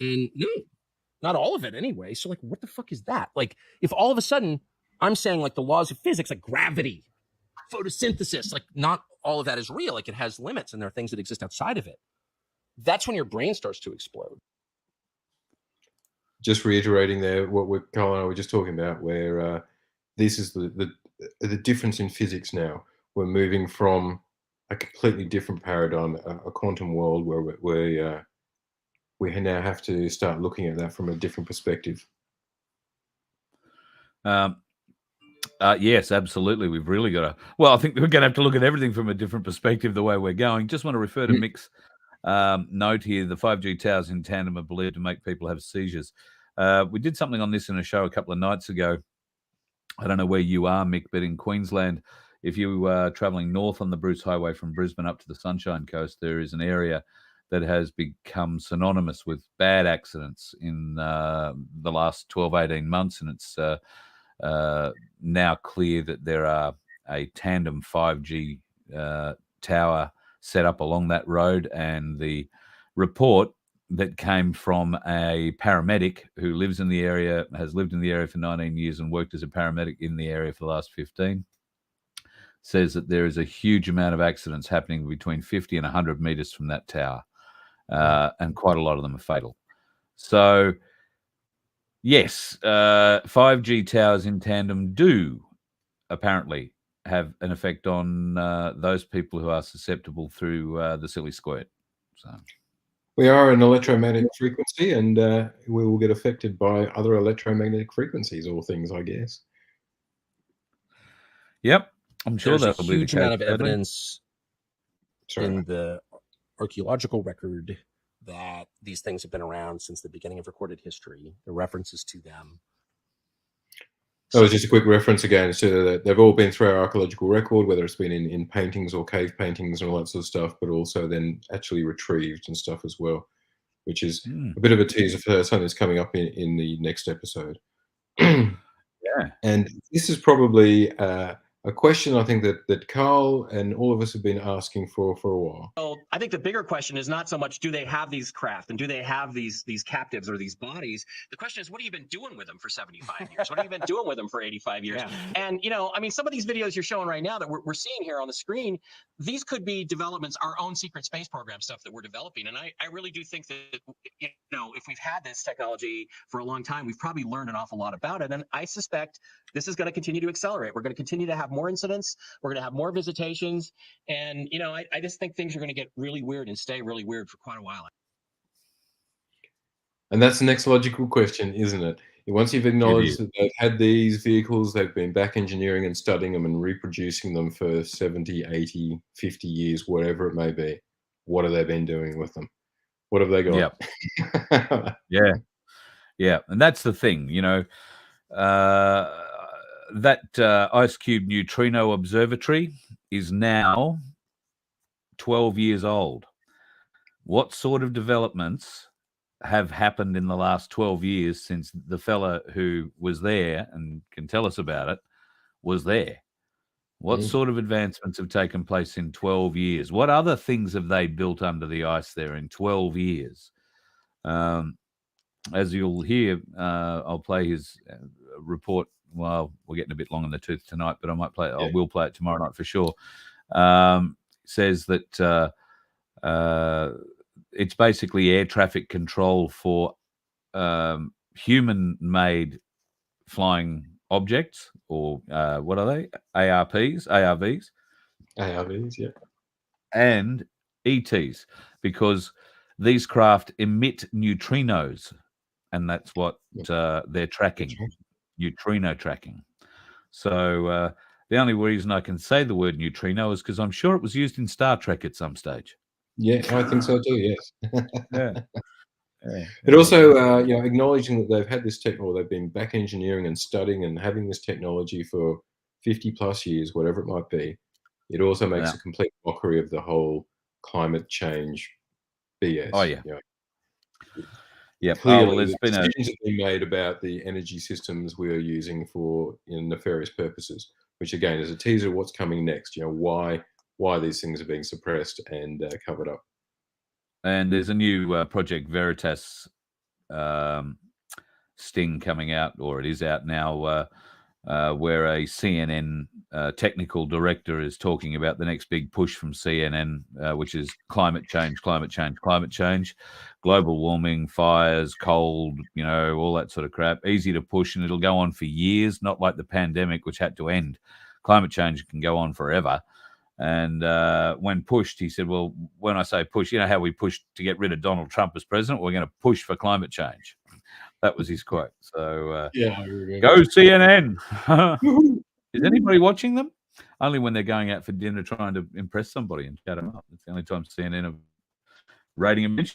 And no, not all of it anyway. So like, what the fuck is that? Like, if all of a sudden I'm saying like the laws of physics, like gravity, photosynthesis, like not all of that is real. Like it has limits and there are things that exist outside of it. That's when your brain starts to explode.
Just reiterating there what Carl and I were just talking about, where this is the difference in physics now. We're moving from a completely different paradigm, a quantum world, where we now have to start looking at that from a different perspective.
Yes, absolutely. We've really got to. Well, I think we're going to have to look at everything from a different perspective the way we're going. Just want to refer to Mick's note here. The 5G towers in tandem are believed to make people have seizures. We did something on this in a show a couple of nights ago. I don't know where you are, Mick, but in Queensland, if you are traveling north on the Bruce Highway from Brisbane up to the Sunshine Coast, there is an area that has become synonymous with bad accidents in the last 12, 18 months. And it's now clear that there are a tandem 5G tower set up along that road. And the report that came from a paramedic who lives in the area, has lived in the area for 19 years and worked as a paramedic in the area for the last 15, says that there is a huge amount of accidents happening between 50 and 100 meters from that tower. And quite a lot of them are fatal. So, yes, 5G towers in tandem do apparently have an effect on those people who are susceptible through the silly squirt. So,
we are an electromagnetic frequency, and we will get affected by other electromagnetic frequencies, all things, I guess.
Yep, I'm sure
there's
that'll
a
be the
huge
case,
amount of
Bradley.
evidence in the archaeological record that these things have been around since the beginning of recorded history. The references to them.
That was just a quick reference again. So they've all been through our archaeological record, whether it's been in paintings or cave paintings and all that sort of stuff, but also then actually retrieved and stuff as well, which is a bit of a teaser for something that's coming up in the next episode.
Yeah.
And this is probably a question I think that Carl and all of us have been asking for a while.
So I think the bigger question is not so much do they have these craft and do they have these captives or these bodies. The question is, what have you been doing with them for 75 years? What have you been doing with them for 85 years? Yeah. And, I mean, some of these videos you're showing right now that we're seeing here on the screen, these could be developments, our own secret space program stuff that we're developing. And I really do think that, if we've had this technology for a long time, we've probably learned an awful lot about it. And I suspect this is going to continue to accelerate. We're going to continue to have more incidents. We're going to have more visitations. And, you know, I just think things are going to get really weird and stay really weird for quite a while.
And that's the next logical question, isn't it? Once you've acknowledged that they've had these vehicles, they've been back engineering and studying them and reproducing them for 70, 80, 50 years, whatever it may be. What have they been doing with them? What have they got?
Yep. Yeah. Yeah. And that's the thing, you know, that Ice Cube Neutrino Observatory is now 12 years old. What sort of developments have happened in the last 12 years since the fella who was there and can tell us about it was there? What sort of advancements have taken place in 12 years? What other things have they built under the ice there in 12 years? As you'll hear, I'll play his report. Well, we're getting a bit long in the tooth tonight, but I might play it. I will play it tomorrow night for sure. Says that it's basically air traffic control for human-made flying objects, or what are they? ARVs,
yeah,
and ETs, because these craft emit neutrinos, and that's what they're tracking, neutrino tracking. So the only reason I can say the word neutrino is because I'm sure it was used in Star Trek at some stage.
Yeah, I think so too. Yes.
Yeah.
But also, you know, acknowledging that they've had this technology, they've been back engineering and studying and having this technology for 50 plus years, whatever it might be. It also makes a complete mockery of the whole climate change BS.
Oh yeah.
You know,
yeah.
Clearly, decisions have been made about the energy systems we are using for nefarious purposes, which again is a teaser of what's coming next. You know, why these things are being suppressed and covered up.
And there's a new Project Veritas sting coming out, or it is out now, where a CNN technical director is talking about the next big push from CNN, which is climate change, global warming, fires, cold, you know, all that sort of crap. Easy to push, and it'll go on for years, not like the pandemic, which had to end. Climate change can go on forever. And when pushed, he said, well, when I say push, you know how we pushed to get rid of Donald Trump as president? We're going to push for climate change. That was his quote. So go CNN. Is anybody watching them? Only when they're going out for dinner trying to impress somebody and chat them up. It's the only time CNN are rating them.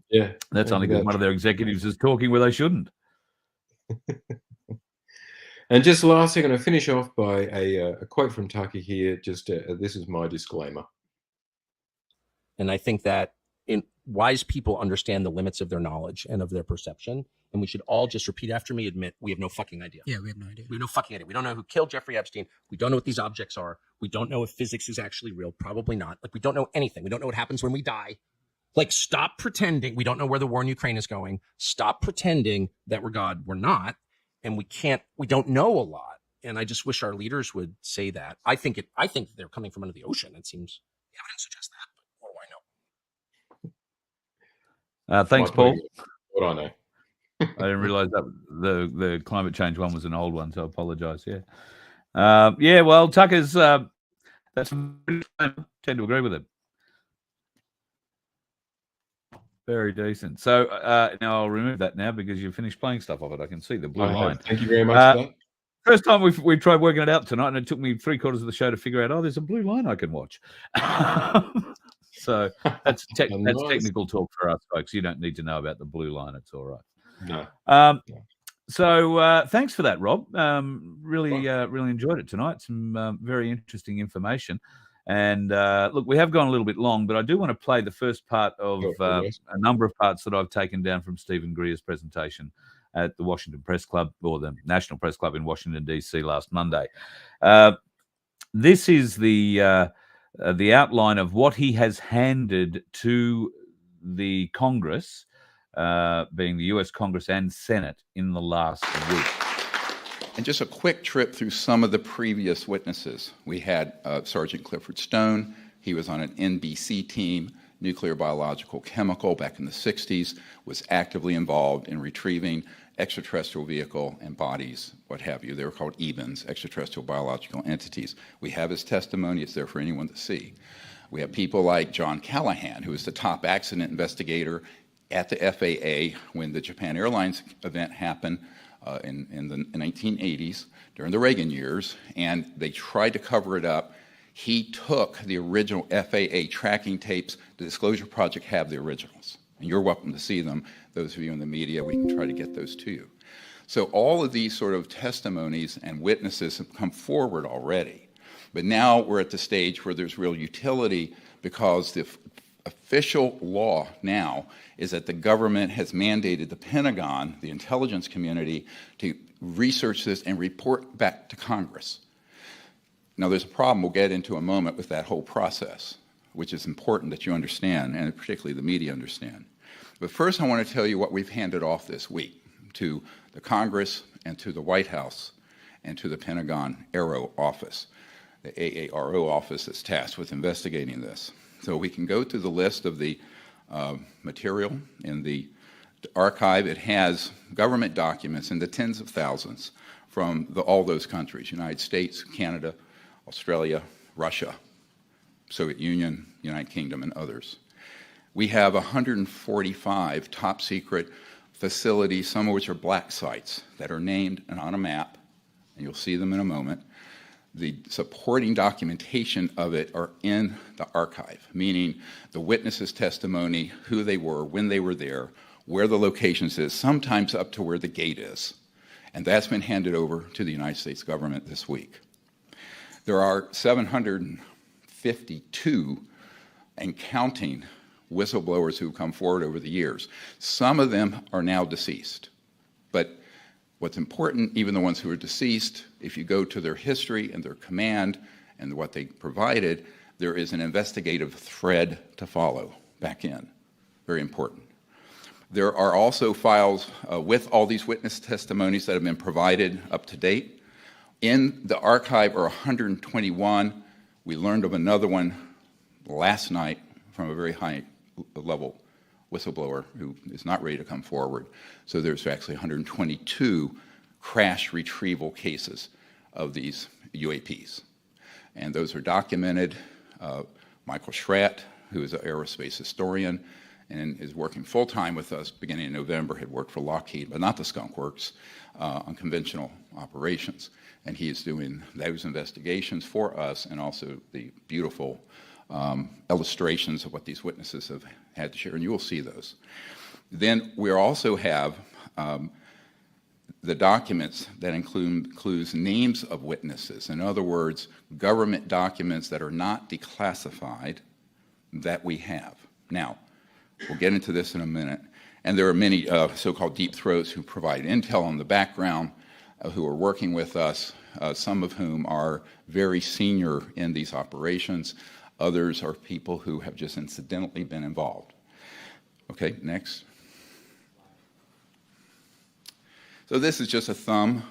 Yeah.
That's only because one of their executives is talking where they shouldn't.
And just lastly, I'm going to finish off by a quote from Taki here. Just this is my disclaimer.
And I think that wise people understand the limits of their knowledge and of their perception. And we should all just repeat after me, admit we have no fucking idea.
Yeah, we have no idea.
We have no fucking idea. We don't know who killed Jeffrey Epstein. We don't know what these objects are. We don't know if physics is actually real. Probably not. Like, we don't know anything. We don't know what happens when we die. Like, stop pretending. We don't know where the war in Ukraine is going. Stop pretending that we're God. We're not. And we don't know a lot. And I just wish our leaders would say that. I think they're coming from under the ocean. It seems the evidence suggests that, but what do I know?
Thanks, Paul.
What I know.
I didn't realize that the climate change one was an old one, so I apologize. Yeah. Well, Tucker's that's I tend to agree with him. Very decent. So now I'll remove that now because you've finished playing stuff of it. I can see the blue line.
Thank you very much for that.
First time we've tried working it out tonight, and it took me 3/4 of the show to figure out, there's a blue line I can watch. So that's technical talk for us, folks. You don't need to know about the blue line. It's all right.
No.
So thanks for that, Rob. Really enjoyed it tonight. Some very interesting information. And look, we have gone a little bit long, but I do want to play the first part of a number of parts that I've taken down from Stephen Greer's presentation at the Washington Press Club, or the National Press Club in Washington, D.C. last Monday. This is the outline of what he has handed to the Congress, being the U.S. Congress and Senate, in the last week.
And just a quick trip through some of the previous witnesses. We had Sergeant Clifford Stone. He was on an NBC team, nuclear, biological, chemical, back in the 60s, was actively involved in retrieving extraterrestrial vehicle and bodies, what have you. They were called EBINs, extraterrestrial biological entities. We have his testimony. It's there for anyone to see. We have people like John Callahan, who is the top accident investigator at the FAA when the Japan Airlines event happened in the 1980s during the Reagan years, and they tried to cover it up. He took the original FAA tracking tapes. The Disclosure Project have the originals, and you're welcome to see them. Those of you in the media, we can try to get those to you. So all of these sort of testimonies and witnesses have come forward already. But now we're at the stage where there's real utility, because the official law now is that the government has mandated the Pentagon, the intelligence community, to research this and report back to Congress. Now, there's a problem we'll get into in a moment with that whole process, which is important that you understand, and particularly the media understand. But first, I want to tell you what we've handed off this week to the Congress and to the White House and to the Pentagon Aero Office, the AARO office that's tasked with investigating this. So we can go through the list of the material in the archive. It has government documents in the tens of thousands from all those countries: United States, Canada, Australia, Russia, Soviet Union, United Kingdom, and others. We have 145 top secret facilities, some of which are black sites, that are named and on a map, and you'll see them in a moment. The supporting documentation of it are in the archive, meaning the witnesses' testimony, who they were, when they were there, where the locations is, sometimes up to where the gate is. And that's been handed over to the United States government this week. There are 752 and counting whistleblowers who've come forward over the years. Some of them are now deceased. But what's important, even the ones who are deceased, if you go to their history and their command and what they provided, there is an investigative thread to follow back in. Very important. There are also files with all these witness testimonies that have been provided up to date. In the archive are 121. We learned of another one last night from a very high-level whistleblower who is not ready to come forward. So there's actually 122 crash retrieval cases of these UAPs. And those are documented. Michael Schratt, who is an aerospace historian and is working full-time with us beginning in November, had worked for Lockheed, but not the Skunk Works, on conventional operations. And he is doing those investigations for us, and also the beautiful illustrations of what these witnesses have had to share, and you will see those. Then we also have the documents that includes names of witnesses. In other words, government documents that are not declassified that we have. Now, we'll get into this in a minute. And there are many so-called deep throats who provide intel on the background, who are working with us, some of whom are very senior in these operations. Others are people who have just incidentally been involved. Okay, next. So this is just a thumb,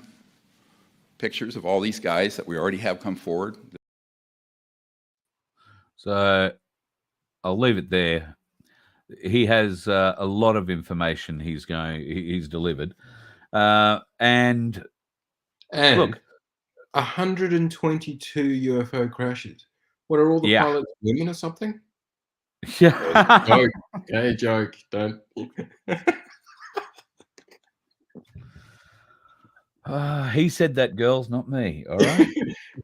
pictures of all these guys that we already have come forward.
So I'll leave it there. He has a lot of information he's delivered. And look,
122 UFO crashes. What, are all the pilots women or something?
Yeah.
Joke. Okay, joke. Don't.
He said that, girls, not me. All right.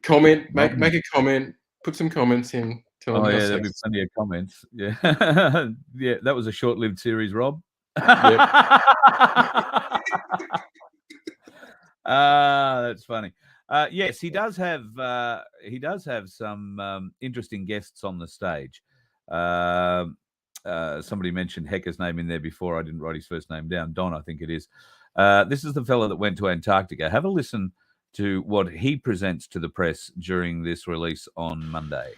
Comment. Make a comment. Put some comments in. Tell them
yeah, there'll be plenty of comments. Yeah. Yeah, that was a short-lived series, Rob. That's funny. Yes, he does have some interesting guests on the stage. Somebody mentioned Hecker's name in there before. I didn't write his first name down. Don, I think it is. This is the fellow that went to Antarctica. Have a listen to what he presents to the press during this release on Monday.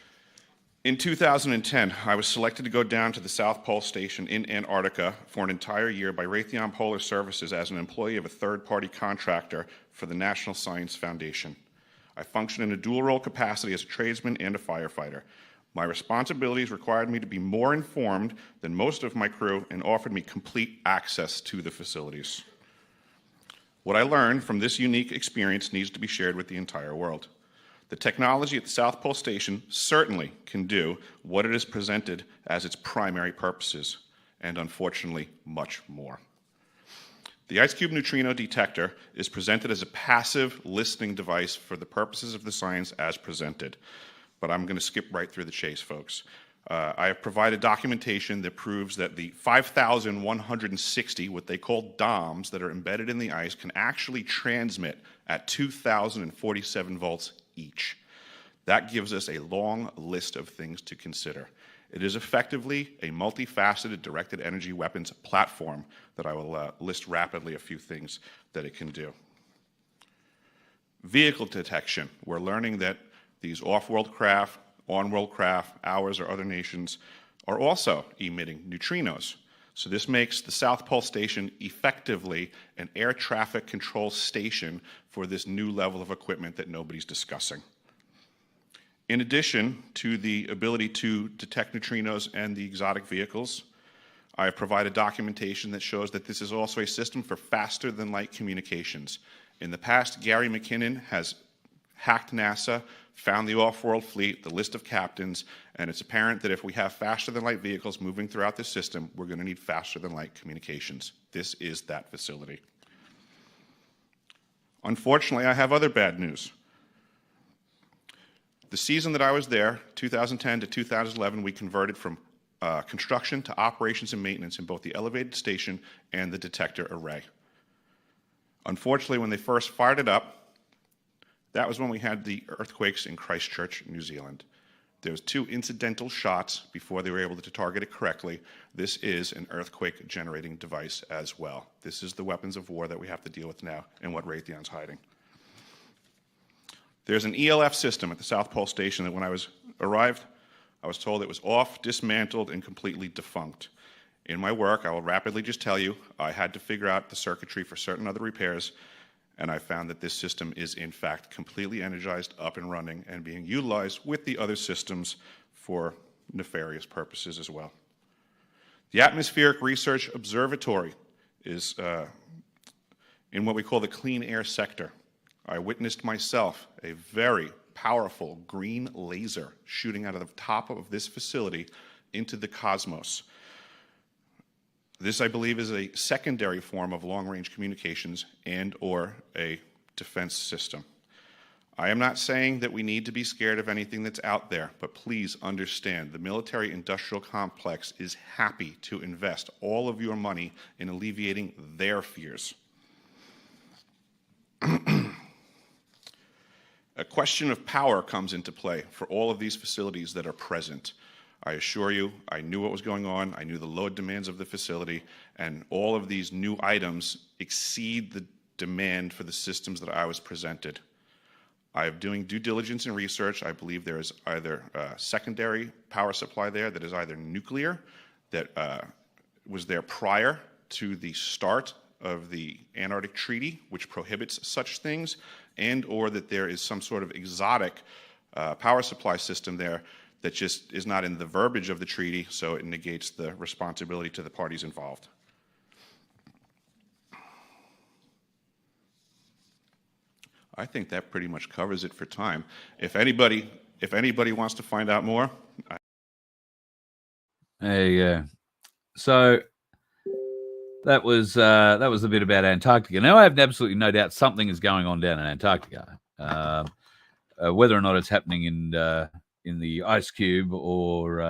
In 2010, I was selected to go down to the South Pole Station in Antarctica for an entire year by Raytheon Polar Services as an employee of a third-party contractor for the National Science Foundation. I functioned in a dual-role capacity as a tradesman and a firefighter. My responsibilities required me to be more informed than most of my crew and offered me complete access to the facilities. What I learned from this unique experience needs to be shared with the entire world. The technology at the South Pole Station certainly can do what it is presented as its primary purposes, and unfortunately, much more. The IceCube neutrino detector is presented as a passive listening device for the purposes of the science as presented. But I'm going to skip right through the chase, folks. I have provided documentation that proves that the 5,160, what they call DOMs, that are embedded in the ice can actually transmit at 2,047 volts each. That gives us a long list of things to consider. It is effectively a multifaceted directed energy weapons platform that I will list rapidly a few things that it can do. Vehicle detection. We're learning that these off-world craft, on-world craft, ours or other nations, are also emitting neutrinos. So this makes the South Pole Station effectively an air traffic control station for this new level of equipment that nobody's discussing. In addition to the ability to detect neutrinos and the exotic vehicles, I have provided documentation that shows that this is also a system for faster-than-light communications. In the past, Gary McKinnon has hacked NASA, found the off-world fleet, the list of captains, and it's apparent that if we have faster-than-light vehicles moving throughout the system, we're going to need faster-than-light communications. This is that facility. Unfortunately, I have other bad news. The season that I was there, 2010 to 2011, we converted from construction to operations and maintenance in both the elevated station and the detector array. Unfortunately, when they first fired it up, that was when we had the earthquakes in Christchurch, New Zealand. There was 2 incidental shots before they were able to target it correctly. This is an earthquake generating device as well. This is the weapons of war that we have to deal with now and what Raytheon's hiding. There's an ELF system at the South Pole Station that when I arrived, I was told it was off, dismantled, and completely defunct. In my work, I will rapidly just tell you, I had to figure out the circuitry for certain other repairs, and I found that this system is in fact completely energized, up and running, and being utilized with the other systems for nefarious purposes as well. The Atmospheric Research Observatory is in what we call the clean air sector. I witnessed myself a very powerful green laser shooting out of the top of this facility into the cosmos. This, I believe, is a secondary form of long-range communications and or a defense system. I am not saying that we need to be scared of anything that's out there, but please understand the military-industrial complex is happy to invest all of your money in alleviating their fears. A question of power comes into play for all of these facilities that are present. I assure you, I knew what was going on, I knew the load demands of the facility, and all of these new items exceed the demand for the systems that I was presented. I am doing due diligence and research. I believe there is either a secondary power supply there that is either nuclear, that was there prior to the start of the Antarctic Treaty, which prohibits such things, and or that there is some sort of exotic power supply system there that just is not in the verbiage of the treaty, so it negates the responsibility to the parties involved. I think that pretty much covers it for time. If anybody wants to find out more,
so that was a bit about Antarctica. Now I have absolutely no doubt something is going on down in Antarctica. Whether or not it's happening in the ice cube or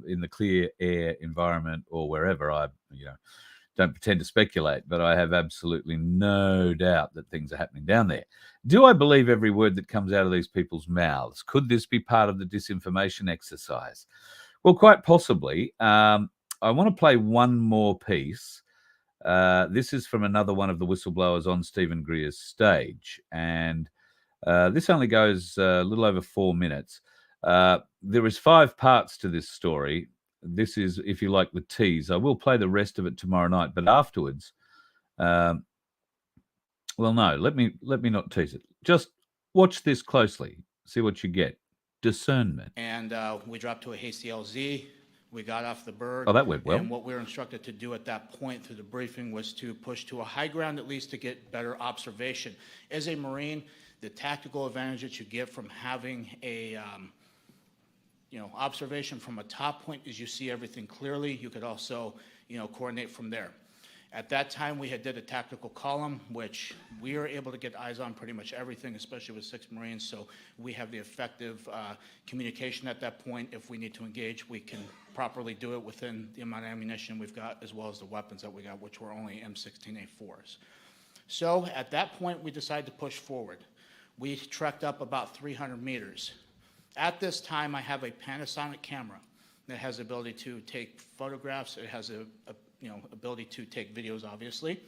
in the clear air environment or wherever, I don't pretend to speculate, but I have absolutely no doubt that things are happening down there. Do I believe every word that comes out of these people's mouths? Could this be part of the disinformation exercise? Well, quite possibly. I want to play one more piece. This is from another one of the whistleblowers on Stephen Greer's stage, and this only goes a little over 4 minutes. There is 5 parts to this story. This is, if you like, the tease. I will play the rest of it tomorrow night, but afterwards, well, no, let me not tease it. Just watch this closely. See what you get. Discernment.
And we dropped to a hasty LZ. We got off the bird.
Oh, that went well.
And what we were instructed to do at that point through the briefing was to push to a high ground at least to get better observation. As a Marine, the tactical advantage that you get from having a observation from a top point is you see everything clearly. You could also, coordinate from there. At that time, we had did a tactical column, which we were able to get eyes on pretty much everything, especially with 6 Marines. So we have the effective communication at that point. If we need to engage, we can properly do it within the amount of ammunition we've got, as well as the weapons that we got, which were only M16A4s. So at that point, we decided to push forward. We trekked up about 300 meters. At this time, I have a Panasonic camera that has the ability to take photographs. It has a ability to take videos, obviously.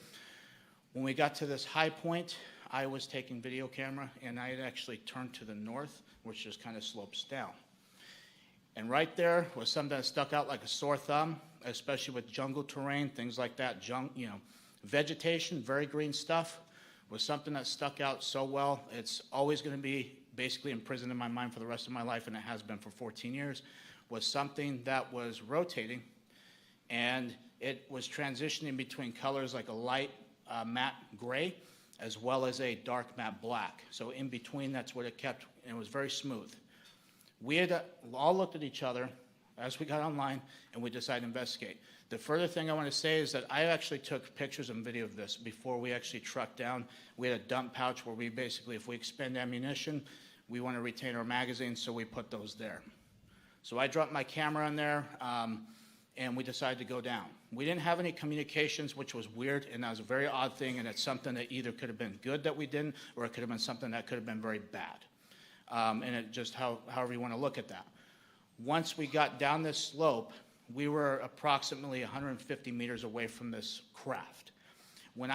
When we got to this high point, I was taking video camera, and I had actually turned to the north, which just kind of slopes down. And right there was something that stuck out like a sore thumb, especially with jungle terrain, things like that. Vegetation, very green stuff, was something that stuck out so well. It's always going to be basically imprisoned in my mind for the rest of my life, and it has been for 14 years, was something that was rotating, and it was transitioning between colors like a light matte gray as well as a dark matte black. So in between, that's what it kept, and it was very smooth. We had all looked at each other as we got online, and we decided to investigate. The further thing I want to say is that I actually took pictures and video of this before we actually trucked down. We had a dump pouch where we basically, if we expend ammunition, we want to retain our magazines, so we put those there. So I dropped my camera in there, and we decided to go down. We didn't have any communications, which was weird, and that was a very odd thing, and it's something that either could have been good that we didn't, or it could have been something that could have been very bad. And it just however you want to look at that. Once we got down this slope, we were approximately 150 meters away from this craft. When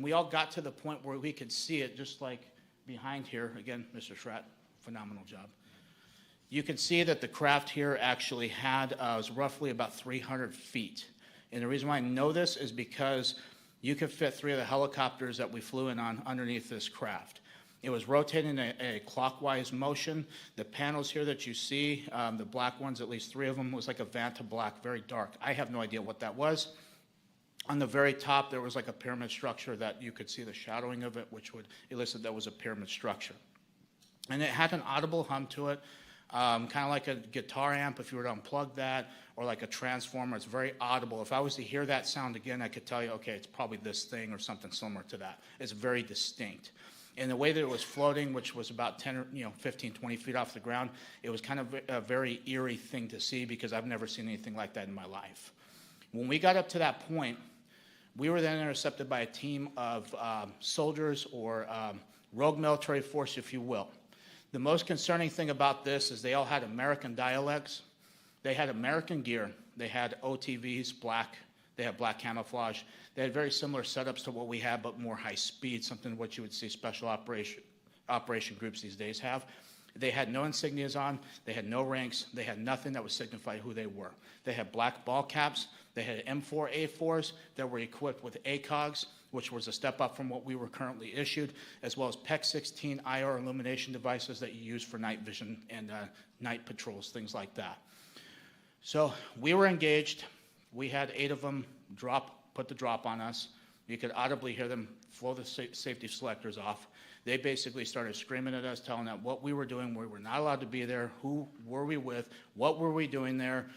we all got to the point where we could see it, just like behind here, again, Mr. Schratt, phenomenal job. You can see that the craft here actually was roughly about 300 feet. And the reason why I know this is because you could fit 3 of the helicopters that we flew in on underneath this craft. It was rotating a clockwise motion. The panels here that you see, the black ones, at least 3 of them, was like a Vanta black, very dark. I have no idea what that was. On the very top, there was like a pyramid structure that you could see the shadowing of it, which would elicit that was a pyramid structure. And it had an audible hum to it. Kind of like a guitar amp if you were to unplug that, or like a transformer. It's very audible. If I was to hear that sound again, I could tell you, okay, it's probably this thing or something similar to that. It's very distinct. And the way that it was floating, which was about 10, 15, 20 feet off the ground, it was kind of a very eerie thing to see because I've never seen anything like that in my life. When we got up to that point, we were then intercepted by a team of soldiers or rogue military force, if you will. The most concerning thing about this is they all had American dialects. They had American gear. They had OTVs, black. They had black camouflage. They had very similar setups to what we have, but more high speed, something what you would see special operation groups these days have. They had no insignias on. They had no ranks. They had nothing that would signify who they were. They had black ball caps. They had M4A4s that were equipped with ACOGs, which was a step up from what we were currently issued, as well as PEC-16 IR illumination devices that you use for night vision and night patrols, things like that. So we were engaged. We had 8 of them put the drop on us. You could audibly hear them blow the safety selectors off. They basically started screaming at us, telling us what we were doing, we were not allowed to be there, who were we with, what were we doing there,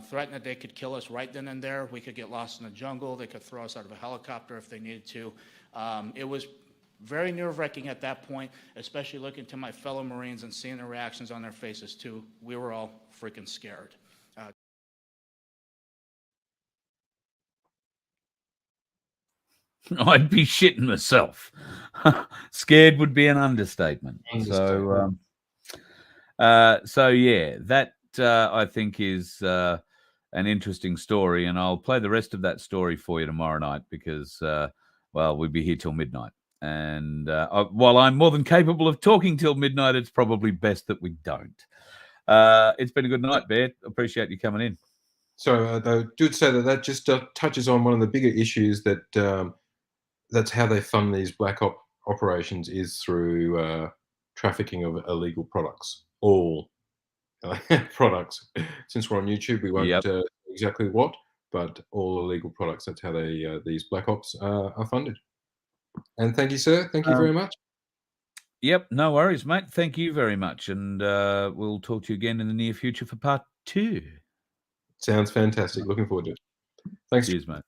threatened that they could kill us right then and there. We could get lost in the jungle. They could throw us out of a helicopter if they needed to. It was very nerve-wracking at that point, especially looking to my fellow Marines and seeing the reactions on their faces too. We were all freaking scared.
I'd be shitting myself. Scared would be an understatement. So yeah, that I think is an interesting story, and I'll play the rest of that story for you tomorrow night because, well, we'll be here till midnight. And while I'm more than capable of talking till midnight, it's probably best that we don't. It's been a good night, Bear. Appreciate you coming in.
So they did say that just touches on one of the bigger issues that that's how they fund these black op operations is through trafficking of illegal products. All products. Since we're on YouTube, we won't exactly what, but all illegal products. That's how they these black ops are funded. And thank you, sir. Thank you very much.
Yep, no worries, mate. Thank you very much, and we'll talk to you again in the near future for part 2.
Sounds fantastic. Looking forward to it. Thanks.
Cheers, mate.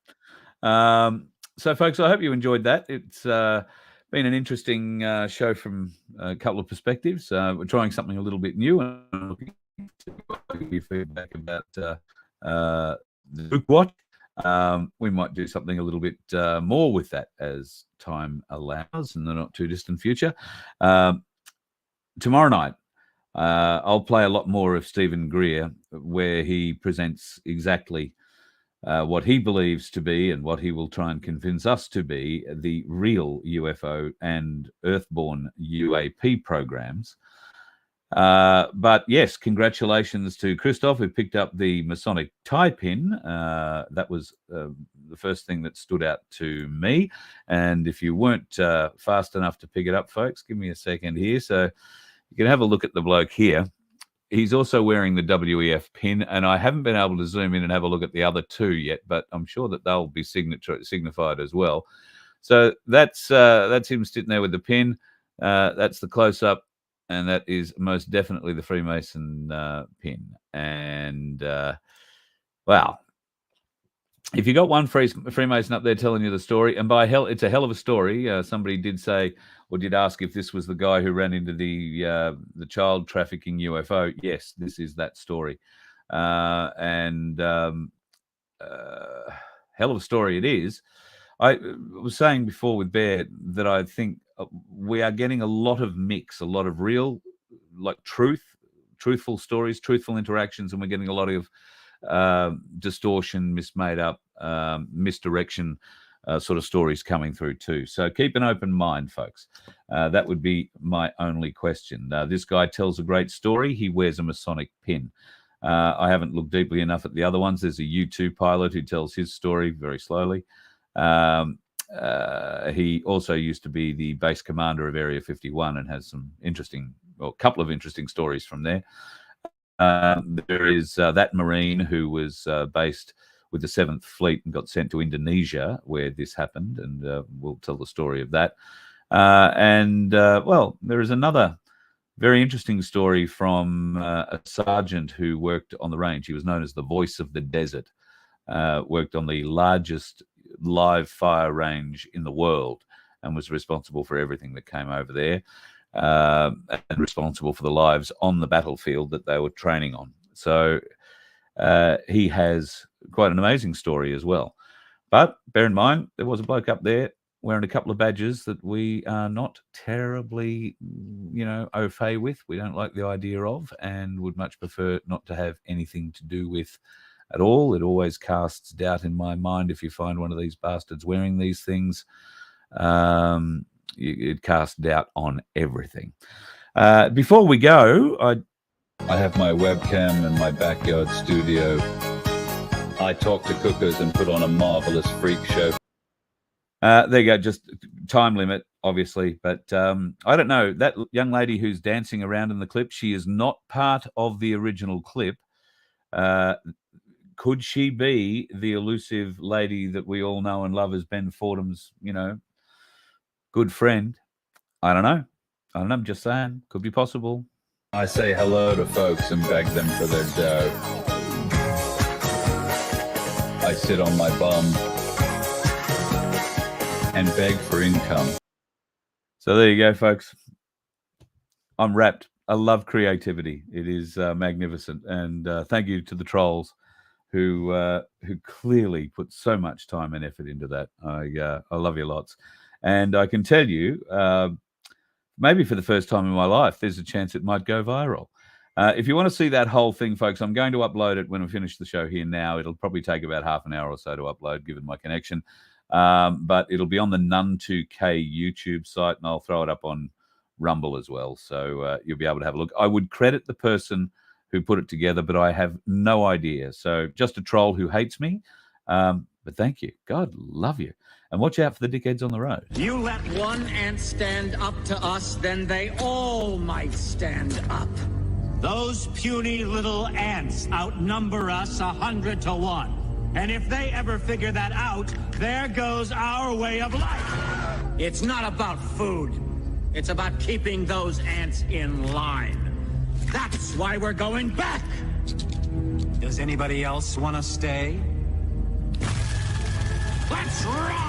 So, folks, I hope you enjoyed that. It's been an interesting show from a couple of perspectives. We're trying something a little bit new, and looking to your feedback about the book watch. We might do something a little bit more with that as time allows in the not too distant future. Tomorrow night, I'll play a lot more of Stephen Greer, where he presents exactly what he believes to be and what he will try and convince us to be the real UFO and Earthborne UAP programs. But yes, congratulations to Christoph, who picked up the Masonic tie pin. That was the first thing that stood out to me. And if you weren't fast enough to pick it up, folks, give me a second here. So you can have a look at the bloke here. He's also wearing the WEF pin, and I haven't been able to zoom in and have a look at the other two yet, but I'm sure that they'll be signified as well. So that's him sitting there with the pin. That's the close-up, and that is most definitely the Freemason pin. And, wow. If you got one Freemason up there telling you the story, and by hell, it's a hell of a story. Somebody did say, or did ask if this was the guy who ran into the child trafficking UFO. Yes, this is that story. Hell of a story it is. I was saying before with Bear that I think we are getting a lot of mix, a lot of real, like truthful stories, truthful interactions, and we're getting a lot of distortion, mismade up, misdirection sort of stories coming through too. So keep an open mind, folks. That would be my only question. This guy tells a great story. He wears a Masonic pin. I haven't looked deeply enough at the other ones. There's a U-2 pilot who tells his story very slowly. He also used to be the base commander of Area 51 and has some interesting, well, a couple of interesting stories from there. There is that Marine who was based with the 7th Fleet and got sent to Indonesia where this happened, and we'll tell the story of that. Well, there is another very interesting story from a sergeant who worked on the range. He was known as the voice of the desert, worked on the largest live fire range in the world and was responsible for everything that came over there. And responsible for the lives on the battlefield that they were training on. So he has quite an amazing story as well. But bear in mind, there was a bloke up there wearing a couple of badges that we are not terribly, au fait with. We don't like the idea of, and would much prefer not to have anything to do with at all. It always casts doubt in my mind if you find one of these bastards wearing these things. It casts doubt on everything. Before we go,
I have my webcam in my backyard studio. I talk to cookers and put on a marvelous freak show.
There you go, just time limit, obviously. But I don't know, that young lady who's dancing around in the clip, she is not part of the original clip. Could she be the elusive lady that we all know and love as Ben Fordham's, good friend? I don't know. I'm just saying. Could be possible.
I say hello to folks and beg them for their dough. I sit on my bum and beg for income.
So there you go, folks. I'm wrapped. I love creativity. It is magnificent. And thank you to the trolls who clearly put so much time and effort into that. I love you lots. And I can tell you, maybe for the first time in my life, there's a chance it might go viral. If you want to see that whole thing, folks, I'm going to upload it when we finish the show here now. It'll probably take about half an hour or so to upload, given my connection. But it'll be on the Nun2K YouTube site, and I'll throw it up on Rumble as well. So you'll be able to have a look. I would credit the person who put it together, but I have no idea. So just a troll who hates me. But thank you. God love you. And watch out for the dickheads on the road.
You let one ant stand up to us, then they all might stand up. Those puny little ants outnumber us 100 to 1. And if they ever figure that out, there goes our way of life. It's not about food. It's about keeping those ants in line. That's why we're going back. Does anybody else want to stay? Let's rock!